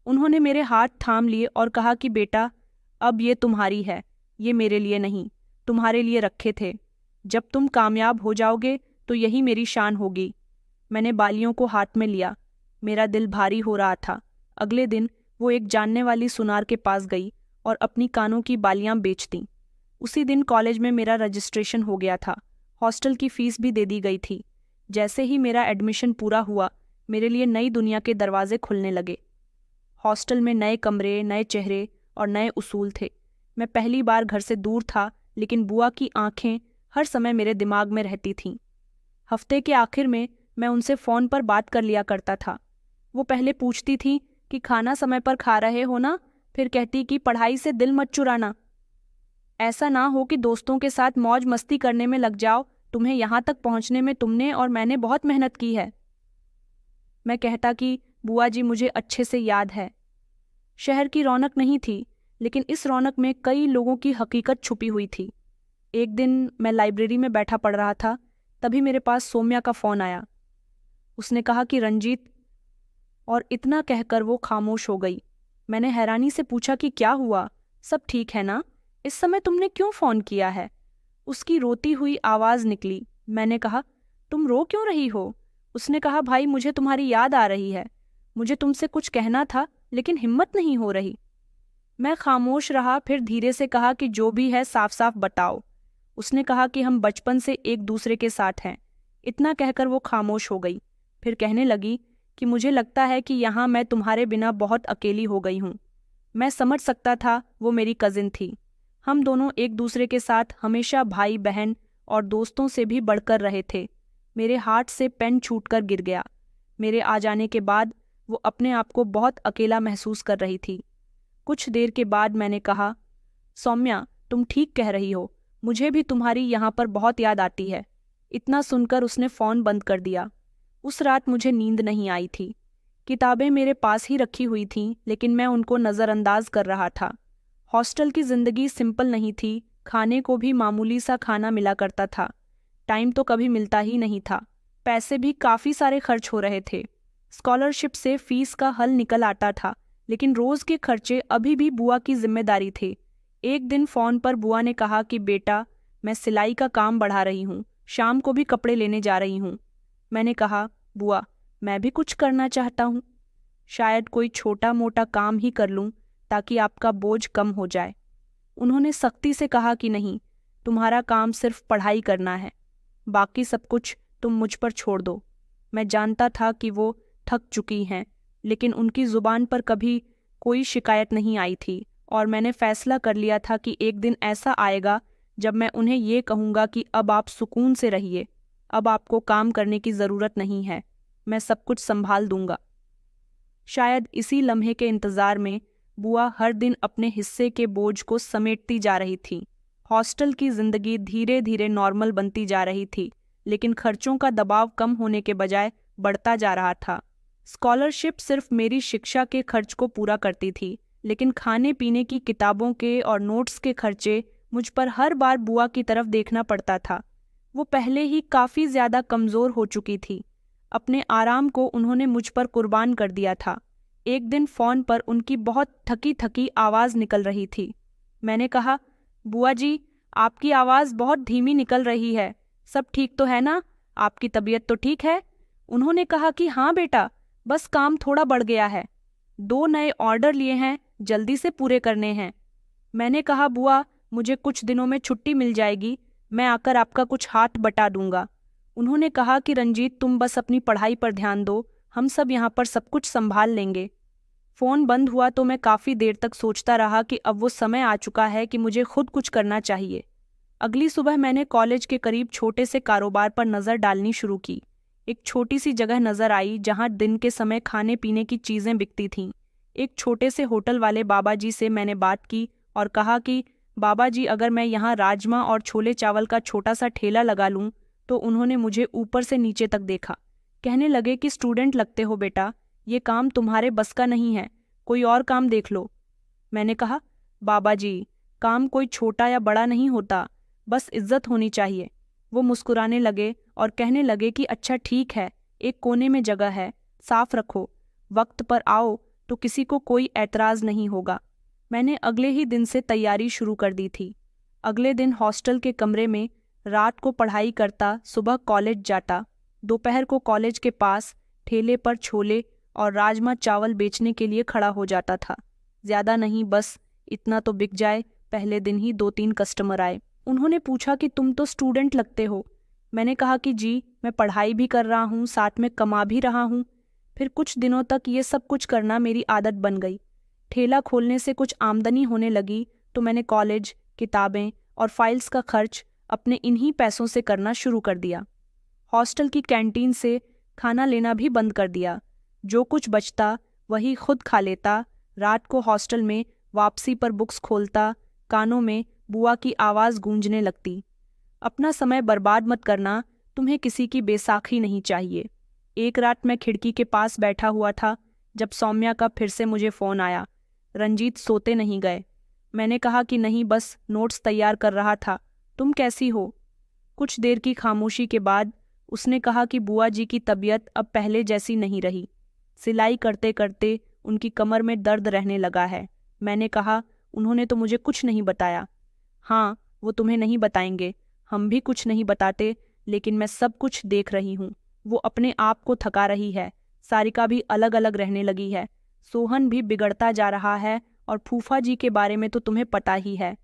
उन्होंने मेरे हाथ थाम लिए और कहा कि बेटा, अब ये तुम्हारी है, ये मेरे लिए नहीं, तुम्हारे लिए रखे थे। जब तुम कामयाब हो जाओगे तो यही मेरी शान होगी। मैंने बालियों को हाथ में लिया। मेरा दिल भारी हो रहा था। अगले दिन वो एक जानने वाली सुनार के पास गई और अपनी कानों की बालियां बेच दीं। उसी दिन कॉलेज में मेरा रजिस्ट्रेशन हो गया था। हॉस्टल की फीस भी दे दी गई थी। जैसे ही मेरा एडमिशन पूरा हुआ, मेरे लिए नई दुनिया के दरवाजे खुलने लगे। हॉस्टल में नए कमरे, नए चेहरे और नए उसूल थे। मैं पहली बार घर से दूर था, लेकिन बुआ की आंखें हर समय मेरे दिमाग में रहती थीं। हफ्ते के आखिर में मैं उनसे फ़ोन पर बात कर लिया करता था। वो पहले पूछती थी कि खाना समय पर खा रहे हो ना, फिर कहती कि पढ़ाई से दिल मत चुराना, ऐसा ना हो कि दोस्तों के साथ मौज मस्ती करने में लग जाओ, तुम्हें यहाँ तक पहुँचने में तुमने और मैंने बहुत मेहनत की है। मैं कहता कि बुआ जी, मुझे अच्छे से याद है। शहर की रौनक नहीं थी, लेकिन इस रौनक में कई लोगों की हकीकत छुपी हुई थी। एक दिन मैं लाइब्रेरी में बैठा पढ़ रहा था, तभी मेरे पास सौम्या का फ़ोन आया। उसने कहा कि रंजीत, और इतना कहकर वो खामोश हो गई। मैंने हैरानी से पूछा कि क्या हुआ, सब ठीक है ना, इस समय तुमने क्यों फ़ोन किया है? उसकी रोती हुई आवाज़ निकली। मैंने कहा, तुम रो क्यों रही हो? उसने कहा, भाई, मुझे तुम्हारी याद आ रही है, मुझे तुमसे कुछ कहना था लेकिन हिम्मत नहीं हो रही। मैं खामोश रहा, फिर धीरे से कहा कि जो भी है साफ साफ बताओ। उसने कहा कि हम बचपन से एक दूसरे के साथ हैं। इतना कहकर वो खामोश हो गई। फिर कहने लगी कि मुझे लगता है कि यहाँ मैं तुम्हारे बिना बहुत अकेली हो गई हूँ। मैं समझ सकता था, वो मेरी कजिन थी। हम दोनों एक दूसरे के साथ हमेशा भाई बहन और दोस्तों से भी बढ़कर रहे थे। मेरे हाथ से पेन छूटकर गिर गया। मेरे आ जाने के बाद वो अपने आप को बहुत अकेला महसूस कर रही थी। कुछ देर के बाद मैंने कहा, सौम्या, तुम ठीक कह रही हो, मुझे भी तुम्हारी यहाँ पर बहुत याद आती है। इतना सुनकर उसने फ़ोन बंद कर दिया। उस रात मुझे नींद नहीं आई थी। किताबें मेरे पास ही रखी हुई थीं, लेकिन मैं उनको नज़रअंदाज कर रहा था। हॉस्टल की ज़िंदगी सिंपल नहीं थी, खाने को भी मामूली सा खाना मिला करता था। टाइम तो कभी मिलता ही नहीं था। पैसे भी काफ़ी सारे खर्च हो रहे थे। स्कॉलरशिप से फीस का हल निकल आता था, लेकिन रोज़ के खर्चे अभी भी बुआ की जिम्मेदारी थे। एक दिन फ़ोन पर बुआ ने कहा कि बेटा, मैं सिलाई का काम बढ़ा रही हूँ, शाम को भी कपड़े लेने जा रही हूँ। मैंने कहा, बुआ, मैं भी कुछ करना चाहता हूँ, शायद कोई छोटा मोटा काम ही कर लूँ ताकि आपका बोझ कम हो जाए। उन्होंने सख्ती से कहा कि नहीं, तुम्हारा काम सिर्फ पढ़ाई करना है, बाकी सब कुछ तुम मुझ पर छोड़ दो। मैं जानता था कि वो थक चुकी हैं, लेकिन उनकी ज़ुबान पर कभी कोई शिकायत नहीं आई थी और मैंने फैसला कर लिया था कि एक दिन ऐसा आएगा जब मैं उन्हें ये कहूँगा कि अब आप सुकून से रहिए, अब आपको काम करने की ज़रूरत नहीं है, मैं सब कुछ संभाल दूंगा। शायद इसी लम्हे के इंतज़ार में बुआ हर दिन अपने हिस्से के बोझ को समेटती जा रही थी। हॉस्टल की ज़िंदगी धीरे धीरे नॉर्मल बनती जा रही थी, लेकिन खर्चों का दबाव कम होने के बजाय बढ़ता जा रहा था। स्कॉलरशिप सिर्फ मेरी शिक्षा के खर्च को पूरा करती थी, लेकिन खाने पीने की, किताबों के और नोट्स के खर्चे मुझ पर हर बार बुआ की तरफ देखना पड़ता था। वो पहले ही काफ़ी ज़्यादा कमज़ोर हो चुकी थी। अपने आराम को उन्होंने मुझ पर कुर्बान कर दिया था। एक दिन फ़ोन पर उनकी बहुत थकी थकी आवाज़ निकल रही थी। मैंने कहा, बुआ जी, आपकी आवाज़ बहुत धीमी निकल रही है, सब ठीक तो है ना, आपकी तबीयत तो ठीक है? उन्होंने कहा कि हाँ बेटा, बस काम थोड़ा बढ़ गया है, 2 नए ऑर्डर लिए हैं, जल्दी से पूरे करने हैं। मैंने कहा, बुआ, मुझे कुछ दिनों में छुट्टी मिल जाएगी, मैं आकर आपका कुछ हाथ बटा दूंगा। उन्होंने कहा कि रंजीत, तुम बस अपनी पढ़ाई पर ध्यान दो, हम सब यहाँ पर सब कुछ संभाल लेंगे। फ़ोन बंद हुआ तो मैं काफ़ी देर तक सोचता रहा कि अब वो समय आ चुका है कि मुझे खुद कुछ करना चाहिए। अगली सुबह मैंने कॉलेज के करीब छोटे से कारोबार पर नज़र डालनी शुरू की। एक छोटी सी जगह नज़र आई जहाँ दिन के समय खाने पीने की चीज़ें बिकती थीं। एक छोटे से होटल वाले बाबा जी से मैंने बात की और कहा कि बाबा जी, अगर मैं यहाँ राजमा और छोले चावल का छोटा सा ठेला लगा लूँ। तो उन्होंने मुझे ऊपर से नीचे तक देखा। कहने लगे कि स्टूडेंट लगते हो बेटा, ये काम तुम्हारे बस का नहीं है, कोई और काम देख लो। मैंने कहा, बाबा जी, काम कोई छोटा या बड़ा नहीं होता, बस इज्जत होनी चाहिए। वो मुस्कुराने लगे और कहने लगे कि अच्छा ठीक है, एक कोने में जगह है, साफ रखो, वक्त पर आओ तो किसी को कोई ऐतराज़ नहीं होगा। मैंने अगले ही दिन से तैयारी शुरू कर दी थी। अगले दिन हॉस्टल के कमरे में रात को पढ़ाई करता, सुबह कॉलेज जाता, दोपहर को कॉलेज के पास ठेले पर छोले और राजमा चावल बेचने के लिए खड़ा हो जाता था। ज़्यादा नहीं, बस इतना तो बिक जाए। पहले दिन ही 2-3 कस्टमर आए। उन्होंने पूछा कि तुम तो स्टूडेंट लगते हो। मैंने कहा कि जी, मैं पढ़ाई भी कर रहा हूँ, साथ में कमा भी रहा हूँ। फिर कुछ दिनों तक ये सब कुछ करना मेरी आदत बन गई। ठेला खोलने से कुछ आमदनी होने लगी तो मैंने कॉलेज, किताबें और फाइल्स का खर्च अपने इन्हीं पैसों से करना शुरू कर दिया। हॉस्टल की कैंटीन से खाना लेना भी बंद कर दिया। जो कुछ बचता वही खुद खा लेता। रात को हॉस्टल में वापसी पर बुक्स खोलता, कानों में बुआ की आवाज़ गूंजने लगती। अपना समय बर्बाद मत करना, तुम्हें किसी की बैसाखी नहीं चाहिए। एक रात मैं खिड़की के पास बैठा हुआ था जब सौम्या का फिर से मुझे फ़ोन आया। रंजीत, सोते नहीं गए? मैंने कहा कि नहीं, बस नोट्स तैयार कर रहा था। तुम कैसी हो? कुछ देर की खामोशी के बाद उसने कहा कि बुआ जी की तबीयत अब पहले जैसी नहीं रही। सिलाई करते करते उनकी कमर में दर्द रहने लगा है। मैंने कहा, उन्होंने तो मुझे कुछ नहीं बताया। हाँ, वो तुम्हें नहीं बताएंगे, हम भी कुछ नहीं बताते, लेकिन मैं सब कुछ देख रही हूँ। वो अपने आप को थका रही है। सारिका भी अलग अलग रहने लगी है। सोहन भी बिगड़ता जा रहा है और फूफा जी के बारे में तो तुम्हें पता ही है,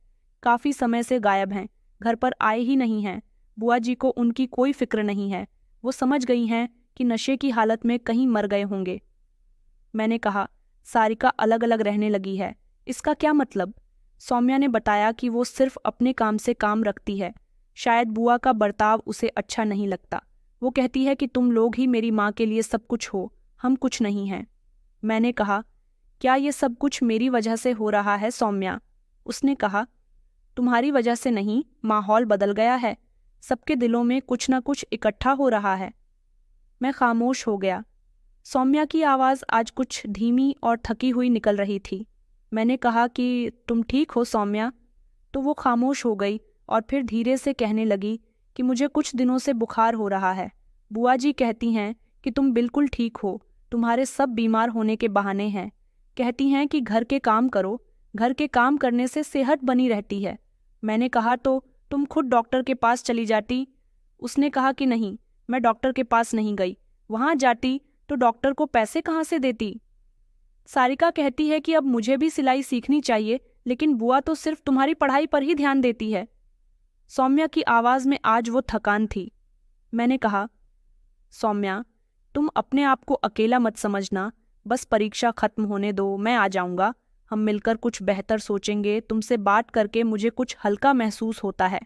काफ़ी समय से गायब हैं, घर पर आए ही नहीं हैं। बुआ जी को उनकी कोई फिक्र नहीं है। वो समझ गई हैं कि नशे की हालत में कहीं मर गए होंगे। मैंने कहा, सारिका अलग अलग रहने लगी है, इसका क्या मतलब? सौम्या ने बताया कि वो सिर्फ अपने काम से काम रखती है। शायद बुआ का बर्ताव उसे अच्छा नहीं लगता। वो कहती है कि तुम लोग ही मेरी माँ के लिए सब कुछ हो, हम कुछ नहीं हैं। मैंने कहा, क्या ये सब कुछ मेरी वजह से हो रहा है सौम्या? उसने कहा, तुम्हारी वजह से नहीं, माहौल बदल गया है, सबके दिलों में कुछ न कुछ इकट्ठा हो रहा है। मैं खामोश हो गया। सौम्या की आवाज़ आज कुछ धीमी और थकी हुई निकल रही थी। मैंने कहा कि तुम ठीक हो सौम्या? तो वो खामोश हो गई और फिर धीरे से कहने लगी कि मुझे कुछ दिनों से बुखार हो रहा है। बुआ जी कहती हैं कि तुम बिल्कुल ठीक हो, तुम्हारे सब बीमार होने के बहाने हैं। कहती हैं कि घर के काम करो, घर के काम करने से सेहत बनी रहती है। मैंने कहा, तो तुम खुद डॉक्टर के पास चली जाती। उसने कहा कि नहीं, मैं डॉक्टर के पास नहीं गई, वहाँ जाती तो डॉक्टर को पैसे कहाँ से देती। सारिका कहती है कि अब मुझे भी सिलाई सीखनी चाहिए, लेकिन बुआ तो सिर्फ तुम्हारी पढ़ाई पर ही ध्यान देती है। सौम्या की आवाज़ में आज वो थकान थी। मैंने कहा, सौम्या, तुम अपने आप को अकेला मत समझना, बस परीक्षा खत्म होने दो, मैं आ जाऊंगा, हम मिलकर कुछ बेहतर सोचेंगे। तुमसे बात करके मुझे कुछ हल्का महसूस होता है।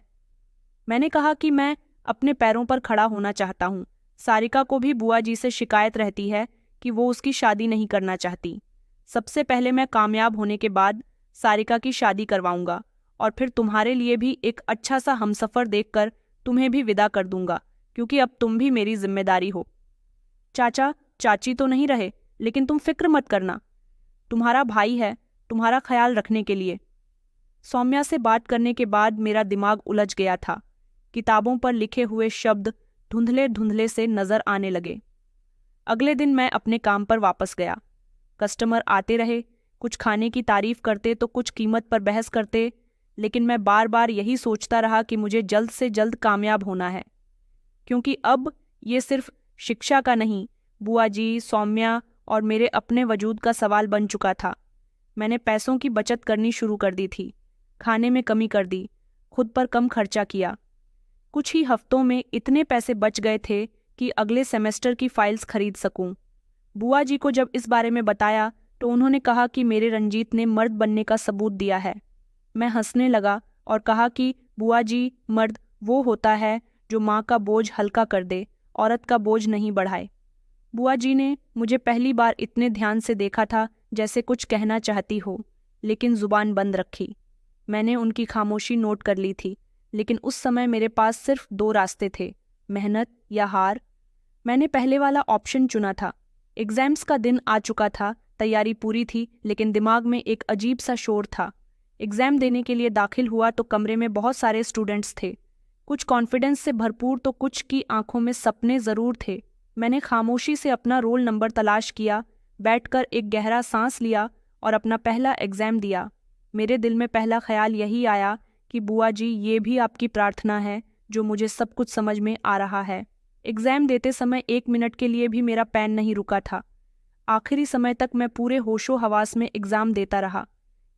मैंने कहा कि मैं अपने पैरों पर खड़ा होना चाहता हूँ। सारिका को भी बुआ जी से शिकायत रहती है कि वो उसकी शादी नहीं करना चाहती। सबसे पहले मैं कामयाब होने के बाद सारिका की शादी करवाऊंगा और फिर तुम्हारे लिए भी एक अच्छा सा हमसफ़र देखकर तुम्हें भी विदा कर दूंगा, क्योंकि अब तुम भी मेरी जिम्मेदारी हो। चाचा चाची तो नहीं रहे, लेकिन तुम फिक्र मत करना, तुम्हारा भाई है तुम्हारा ख्याल रखने के लिए। सौम्या से बात करने के बाद मेरा दिमाग उलझ गया था। किताबों पर लिखे हुए शब्द धुंधले धुंधले से नजर आने लगे। अगले दिन मैं अपने काम पर वापस गया। कस्टमर आते रहे, कुछ खाने की तारीफ करते तो कुछ कीमत पर बहस करते, लेकिन मैं बार बार यही सोचता रहा कि मुझे जल्द से जल्द कामयाब होना है, क्योंकि अब ये सिर्फ शिक्षा का नहीं, बुआ जी, सौम्या और मेरे अपने वजूद का सवाल बन चुका था। मैंने पैसों की बचत करनी शुरू कर दी थी, खाने में कमी कर दी, खुद पर कम खर्चा किया। कुछ ही हफ्तों में इतने पैसे बच गए थे कि अगले सेमेस्टर की फाइल्स खरीद सकूं। बुआ जी को जब इस बारे में बताया तो उन्होंने कहा कि मेरे रंजीत ने मर्द बनने का सबूत दिया है। मैं हंसने लगा और कहा कि बुआ जी, मर्द वो होता है जो माँ का बोझ हल्का कर दे, औरत का बोझ नहीं बढ़ाए। बुआ जी ने मुझे पहली बार इतने ध्यान से देखा था जैसे कुछ कहना चाहती हो, लेकिन जुबान बंद रखी। मैंने उनकी खामोशी नोट कर ली थी, लेकिन उस समय मेरे पास सिर्फ 2 रास्ते थे, मेहनत या हार। मैंने पहले वाला ऑप्शन चुना था। एग्जाम्स का दिन आ चुका था, तैयारी पूरी थी, लेकिन दिमाग में एक अजीब सा शोर था। एग्जाम देने के लिए दाखिल हुआ तो कमरे में बहुत सारे स्टूडेंट्स थे, कुछ कॉन्फिडेंस से भरपूर तो कुछ की आंखों में सपने जरूर थे। मैंने खामोशी से अपना रोल नंबर तलाश किया, बैठकर एक गहरा सांस लिया और अपना पहला एग्जाम दिया। मेरे दिल में पहला ख्याल यही आया कि बुआ जी, ये भी आपकी प्रार्थना है जो मुझे सब कुछ समझ में आ रहा है। एग्जाम देते समय 1 मिनट के लिए भी मेरा पेन नहीं रुका था। आखिरी समय तक मैं पूरे होशो हवास में एग्जाम देता रहा।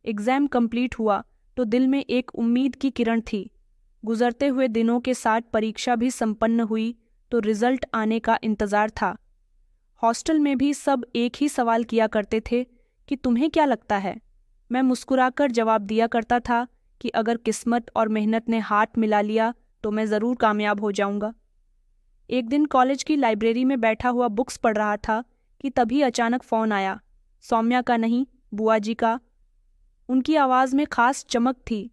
एग्जाम कंप्लीट हुआ तो दिल में एक उम्मीद की किरण थी। गुजरते हुए दिनों के साथ परीक्षा भी संपन्न हुई तो रिजल्ट आने का इंतजार था। हॉस्टल में भी सब एक ही सवाल किया करते थे कि तुम्हें क्या लगता है। मैं मुस्कुराकर जवाब दिया करता था कि अगर किस्मत और मेहनत ने हाथ मिला लिया तो मैं ज़रूर कामयाब हो जाऊंगा। एक दिन कॉलेज की लाइब्रेरी में बैठा हुआ बुक्स पढ़ रहा था कि तभी अचानक फ़ोन आया। सौम्या का नहीं, बुआ जी का। उनकी आवाज़ में खास चमक थी।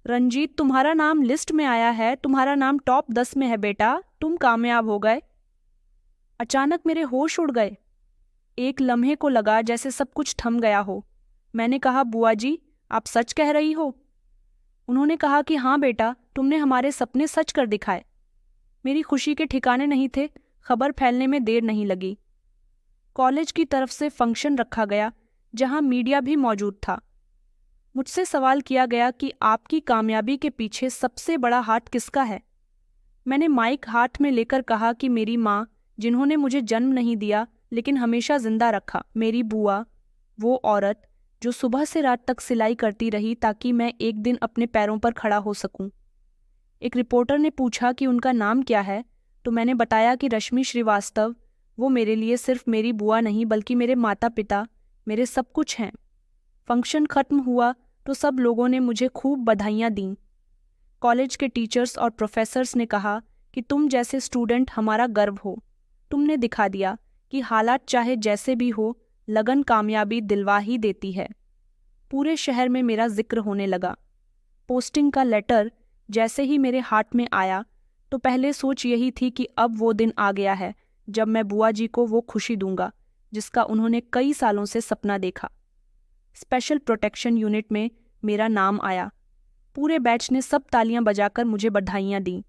रंजीत, तुम्हारा नाम लिस्ट में आया है, तुम्हारा नाम टॉप 10 में है बेटा, तुम कामयाब हो गए। अचानक मेरे होश उड़ गए। एक लम्हे को लगा जैसे सब कुछ थम गया हो। मैंने कहा, बुआ जी, आप सच कह रही हो? उन्होंने कहा कि हाँ बेटा, तुमने हमारे सपने सच कर दिखाए। मेरी खुशी के ठिकाने नहीं थे। खबर फैलने में देर नहीं लगी। कॉलेज की तरफ से फंक्शन रखा गया जहां मीडिया भी मौजूद था। मुझसे सवाल किया गया कि आपकी कामयाबी के पीछे सबसे बड़ा हाथ किसका है। मैंने माइक हाथ में लेकर कहा कि मेरी माँ, जिन्होंने मुझे जन्म नहीं दिया लेकिन हमेशा जिंदा रखा, मेरी बुआ, वो औरत जो सुबह से रात तक सिलाई करती रही ताकि मैं एक दिन अपने पैरों पर खड़ा हो सकूं। एक रिपोर्टर ने पूछा कि उनका नाम क्या है, तो मैंने बताया कि रश्मि श्रीवास्तव। वो मेरे लिए सिर्फ मेरी बुआ नहीं बल्कि मेरे माता पिता, मेरे सब कुछ हैं। फंक्शन खत्म हुआ तो सब लोगों ने मुझे खूब बधाइयाँ दीं। कॉलेज के टीचर्स और प्रोफेसर्स ने कहा कि तुम जैसे स्टूडेंट हमारा गर्व हो। तुमने दिखा दिया कि हालात चाहे जैसे भी हो, लगन कामयाबी दिलवा ही देती है। पूरे शहर में मेरा जिक्र होने लगा। पोस्टिंग का लेटर जैसे ही मेरे हाथ में आया तो पहले सोच यही थी कि अब वो दिन आ गया है जब मैं बुआ जी को वो खुशी दूंगा जिसका उन्होंने कई सालों से सपना देखा। स्पेशल प्रोटेक्शन यूनिट में मेरा नाम आया। पूरे बैच ने सब तालियां बजाकर मुझे बधाइयां दी।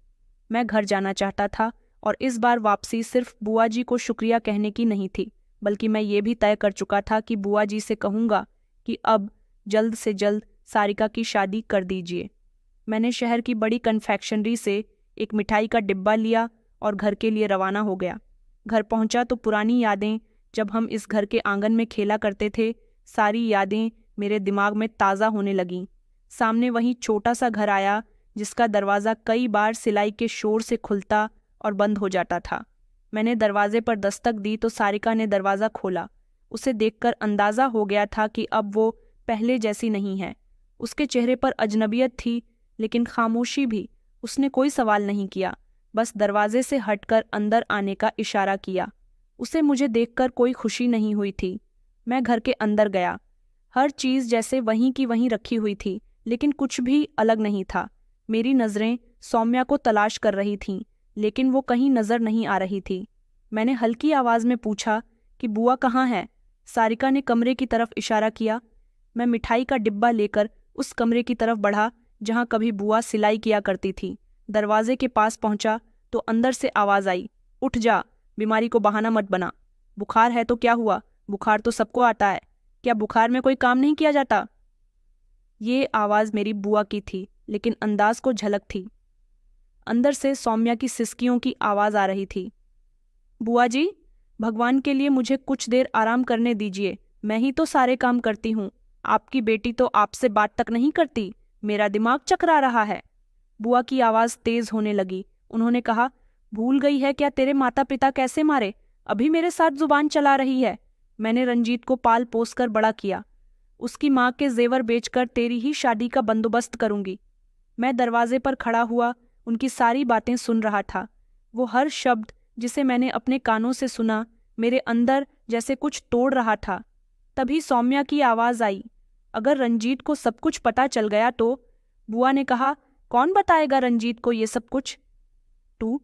मैं घर जाना चाहता था और इस बार वापसी सिर्फ बुआ जी को शुक्रिया कहने की नहीं थी, बल्कि मैं ये भी तय कर चुका था कि बुआ जी से कहूँगा कि अब जल्द से जल्द सारिका की शादी कर दीजिए। मैंने शहर की बड़ी कन्फेक्शनरी से एक मिठाई का डिब्बा लिया और घर के लिए रवाना हो गया। घर पहुंचा तो पुरानी यादें, जब हम इस घर के आंगन में खेला करते थे, सारी यादें मेरे दिमाग में ताज़ा होने लगीं। सामने वही छोटा सा घर आया जिसका दरवाज़ा कई बार सिलाई के शोर से खुलता और बंद हो जाता था। मैंने दरवाजे पर दस्तक दी तो सारिका ने दरवाज़ा खोला। उसे देखकर अंदाज़ा हो गया था कि अब वो पहले जैसी नहीं है। उसके चेहरे पर अजनबियत थी, लेकिन खामोशी भी। उसने कोई सवाल नहीं किया, बस दरवाजे से हटकर अंदर आने का इशारा किया। उसे मुझे देखकर कोई खुशी नहीं हुई थी। मैं घर के अंदर गया। हर चीज़ जैसे वहीं की वहीं रखी हुई थी, लेकिन कुछ भी अलग नहीं था। मेरी नज़रें सौम्या को तलाश कर रही थीं, लेकिन वो कहीं नज़र नहीं आ रही थी। मैंने हल्की आवाज़ में पूछा कि बुआ कहाँ है? सारिका ने कमरे की तरफ इशारा किया। मैं मिठाई का डिब्बा लेकर उस कमरे की तरफ बढ़ा जहाँ कभी बुआ सिलाई किया करती थी। दरवाजे के पास पहुंचा तो अंदर से आवाज़ आई, उठ जा, बीमारी को बहाना मत बना। बुखार है तो क्या हुआ? बुखार तो सबको आता है, क्या बुखार में कोई काम नहीं किया जाता? ये आवाज़ मेरी बुआ की थी, लेकिन अंदाज को झलक थी। अंदर से सौम्या की सिसकियों की आवाज़ आ रही थी। बुआ जी, भगवान के लिए मुझे कुछ देर आराम करने दीजिए, मैं ही तो सारे काम करती हूँ। आपकी बेटी तो आपसे बात तक नहीं करती, मेरा दिमाग चकरा रहा है। बुआ की आवाज़ तेज होने लगी। उन्होंने कहा, भूल गई है क्या तेरे माता पिता कैसे मारे? अभी मेरे साथ जुबान चला रही है। मैंने रंजीत को पाल पोस कर बड़ा किया। उसकी माँ के जेवर बेचकर तेरी ही शादी का बंदोबस्त करूंगी। मैं दरवाजे पर खड़ा हुआ उनकी सारी बातें सुन रहा था। वो हर शब्द जिसे मैंने अपने कानों से सुना मेरे अंदर जैसे कुछ तोड़ रहा था। तभी सौम्या की आवाज़ आई, अगर रंजीत को सब कुछ पता चल गया तो? बुआ ने कहा, कौन बताएगा रंजीत को ये सब कुछ? तू।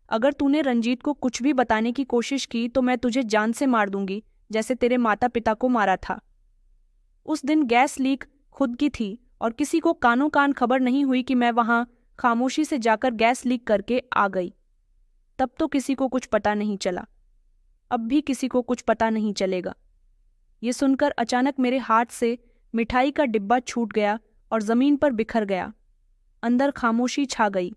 अगर तूने रंजीत को कुछ भी बताने की कोशिश की तो मैं तुझे जान से मार दूंगी, जैसे तेरे माता पिता को मारा था। उस दिन गैस लीक खुद की थी और किसी को कानों कान खबर नहीं हुई कि मैं वहां खामोशी से जाकर गैस लीक करके आ गई। तब तो किसी को कुछ पता नहीं चला, अब भी किसी को कुछ पता नहीं चलेगा। ये सुनकर अचानक मेरे हाथ से मिठाई का डिब्बा छूट गया और जमीन पर बिखर गया। अंदर खामोशी छा गई।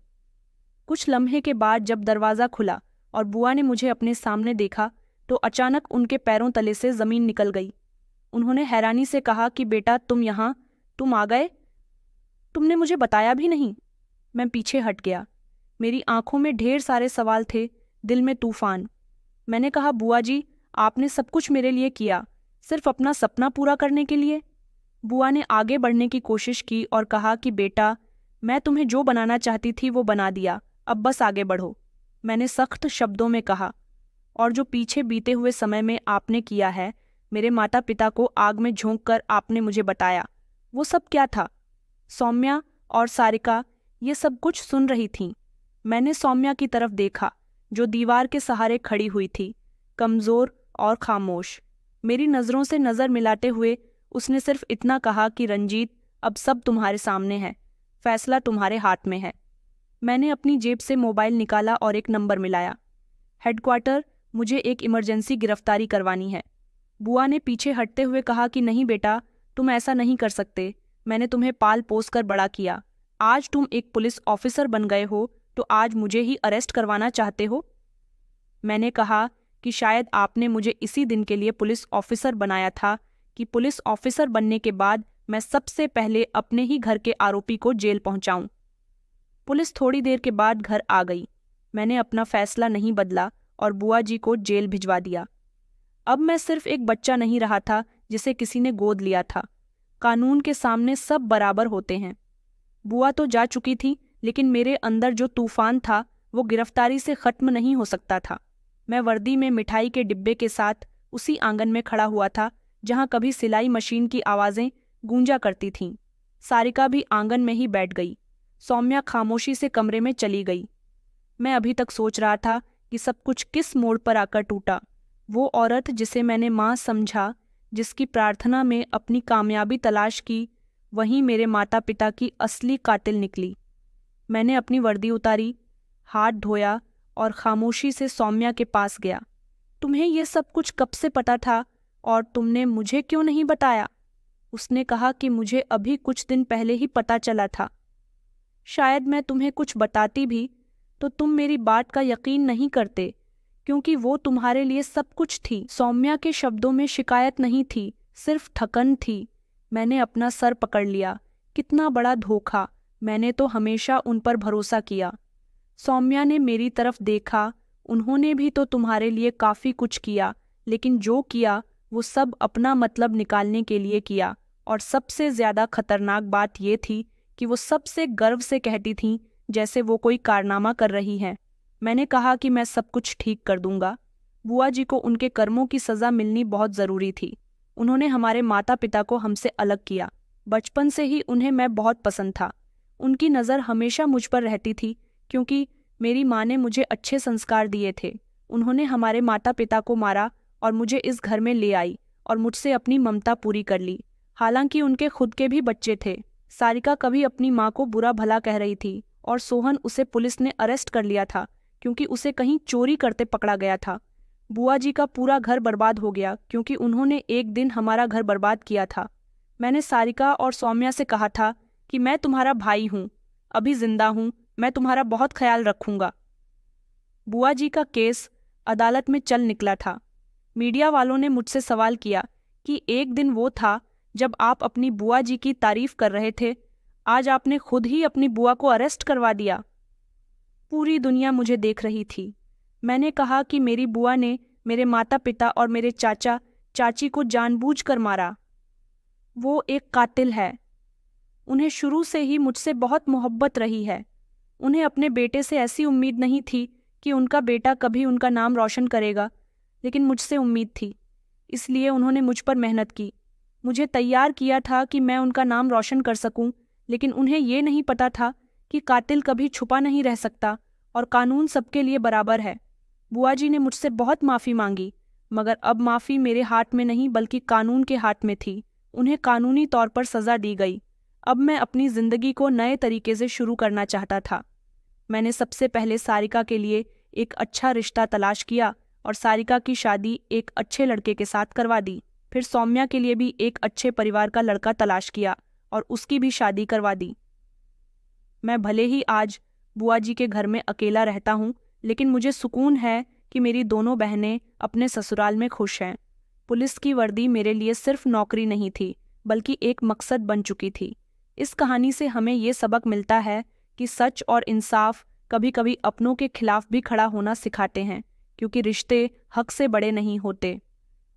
कुछ लम्हे के बाद जब दरवाज़ा खुला और बुआ ने मुझे अपने सामने देखा तो अचानक उनके पैरों तले से ज़मीन निकल गई। उन्होंने हैरानी से कहा कि बेटा तुम आ गए? तुमने मुझे बताया भी नहीं। मैं पीछे हट गया। मेरी आंखों में ढेर सारे सवाल थे, दिल में तूफान। मैंने कहा, बुआ जी, आपने सब कुछ मेरे लिए किया, सिर्फ अपना सपना पूरा करने के लिए? बुआ ने आगे बढ़ने की कोशिश की और कहा कि बेटा, मैं तुम्हें जो बनाना चाहती थी वो बना दिया, अब बस आगे बढ़ो। मैंने सख्त शब्दों में कहा, और जो पीछे बीते हुए समय में आपने किया है, मेरे माता पिता को आग में झोंक कर आपने मुझे बताया, वो सब क्या था? सौम्या और सारिका ये सब कुछ सुन रही थीं। मैंने सौम्या की तरफ देखा, जो दीवार के सहारे खड़ी हुई थी, कमज़ोर और खामोश। मेरी नज़रों से नज़र मिलाते हुए उसने सिर्फ इतना कहा कि रंजीत, अब सब तुम्हारे सामने है, फैसला तुम्हारे हाथ में है। मैंने अपनी जेब से मोबाइल निकाला और एक नंबर मिलाया। हेडक्वार्टर, मुझे एक इमरजेंसी गिरफ्तारी करवानी है। बुआ ने पीछे हटते हुए कहा कि नहीं बेटा, तुम ऐसा नहीं कर सकते। मैंने तुम्हें पाल पोस कर बड़ा किया। आज तुम एक पुलिस ऑफिसर बन गए हो तो आज मुझे ही अरेस्ट करवाना चाहते हो? मैंने कहा कि शायद आपने मुझे इसी दिन के लिए पुलिस ऑफिसर बनाया था कि पुलिस ऑफिसर बनने के बाद मैं सबसे पहले अपने ही घर के आरोपी को जेल पहुंचाऊं। पुलिस थोड़ी देर के बाद घर आ गई। मैंने अपना फैसला नहीं बदला और बुआ जी को जेल भिजवा दिया। अब मैं सिर्फ एक बच्चा नहीं रहा था जिसे किसी ने गोद लिया था। कानून के सामने सब बराबर होते हैं। बुआ तो जा चुकी थी, लेकिन मेरे अंदर जो तूफान था वो गिरफ्तारी से खत्म नहीं हो सकता था। मैं वर्दी में मिठाई के डिब्बे के साथ उसी आंगन में खड़ा हुआ था जहां कभी सिलाई मशीन की आवाज़ें गूंजा करती थीं। सारिका भी आंगन में ही बैठ गई। सौम्या खामोशी से कमरे में चली गई। मैं अभी तक सोच रहा था कि सब कुछ किस मोड़ पर आकर टूटा। वो औरत जिसे मैंने माँ समझा, जिसकी प्रार्थना में अपनी कामयाबी तलाश की, वहीं मेरे माता पिता की असली कातिल निकली। मैंने अपनी वर्दी उतारी, हाथ धोया और खामोशी से सौम्या के पास गया। तुम्हें ये सब कुछ कब से पता था और तुमने मुझे क्यों नहीं बताया? उसने कहा कि मुझे अभी कुछ दिन पहले ही पता चला था। शायद मैं तुम्हें कुछ बताती भी तो तुम मेरी बात का यकीन नहीं करते, क्योंकि वो तुम्हारे लिए सब कुछ थी। सौम्या के शब्दों में शिकायत नहीं थी, सिर्फ थकन थी। मैंने अपना सर पकड़ लिया। कितना बड़ा धोखा! मैंने तो हमेशा उन पर भरोसा किया। सौम्या ने मेरी तरफ देखा। उन्होंने भी तो तुम्हारे लिए काफ़ी कुछ किया, लेकिन जो किया वो सब अपना मतलब निकालने के लिए किया। और सबसे ज़्यादा खतरनाक बात ये थी कि वो सबसे गर्व से कहती थीं जैसे वो कोई कारनामा कर रही हैं। मैंने कहा कि मैं सब कुछ ठीक कर दूंगा। बुआ जी को उनके कर्मों की सज़ा मिलनी बहुत ज़रूरी थी। उन्होंने हमारे माता पिता को हमसे अलग किया। बचपन से ही उन्हें मैं बहुत पसंद था। उनकी नज़र हमेशा मुझ पर रहती थी, क्योंकि मेरी माँ ने मुझे अच्छे संस्कार दिए थे। उन्होंने हमारे माता पिता को मारा और मुझे इस घर में ले आई और मुझसे अपनी ममता पूरी कर ली। हालांकि उनके खुद के भी बच्चे थे। सारिका कभी अपनी माँ को बुरा भला कह रही थी और सोहन, उसे पुलिस ने अरेस्ट कर लिया था क्योंकि उसे कहीं चोरी करते पकड़ा गया था। बुआ जी का पूरा घर बर्बाद हो गया क्योंकि उन्होंने एक दिन हमारा घर बर्बाद किया था। मैंने सारिका और सौम्या से कहा था कि मैं तुम्हारा भाई हूँ, अभी जिंदा हूँ, मैं तुम्हारा बहुत ख्याल रखूँगा। बुआ जी का केस अदालत में चल निकला था। मीडिया वालों ने मुझसे सवाल किया कि एक दिन वो था जब आप अपनी बुआ जी की तारीफ कर रहे थे, आज आपने खुद ही अपनी बुआ को अरेस्ट करवा दिया। पूरी दुनिया मुझे देख रही थी। मैंने कहा कि मेरी बुआ ने मेरे माता पिता और मेरे चाचा चाची को जानबूझकर मारा। वो एक कातिल है। उन्हें शुरू से ही मुझसे बहुत मोहब्बत रही है। उन्हें अपने बेटे से ऐसी उम्मीद नहीं थी कि उनका बेटा कभी उनका नाम रोशन करेगा, लेकिन मुझसे उम्मीद थी। इसलिए उन्होंने मुझ पर मेहनत की, मुझे तैयार किया था कि मैं उनका नाम रोशन कर सकूं, लेकिन उन्हें ये नहीं पता था कि कातिल कभी छुपा नहीं रह सकता और कानून सबके लिए बराबर है। बुआ जी ने मुझसे बहुत माफ़ी मांगी, मगर अब माफ़ी मेरे हाथ में नहीं बल्कि कानून के हाथ में थी। उन्हें कानूनी तौर पर सज़ा दी गई। अब मैं अपनी ज़िंदगी को नए तरीके से शुरू करना चाहता था। मैंने सबसे पहले सारिका के लिए एक अच्छा रिश्ता तलाश किया और सारिका की शादी एक अच्छे लड़के के साथ करवा दी। फिर सौम्या के लिए भी एक अच्छे परिवार का लड़का तलाश किया और उसकी भी शादी करवा दी। मैं भले ही आज बुआ जी के घर में अकेला रहता हूँ, लेकिन मुझे सुकून है कि मेरी दोनों बहनें अपने ससुराल में खुश हैं। पुलिस की वर्दी मेरे लिए सिर्फ नौकरी नहीं थी, बल्कि एक मकसद बन चुकी थी। इस कहानी से हमें ये सबक मिलता है कि सच और इंसाफ कभी कभी अपनों के खिलाफ भी खड़ा होना सिखाते हैं, क्योंकि रिश्ते हक से बड़े नहीं होते।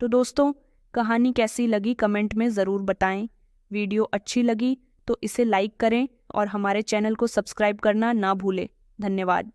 तो दोस्तों, कहानी कैसी लगी कमेंट में ज़रूर बताएं। वीडियो अच्छी लगी तो इसे लाइक करें और हमारे चैनल को सब्सक्राइब करना ना भूलें। धन्यवाद।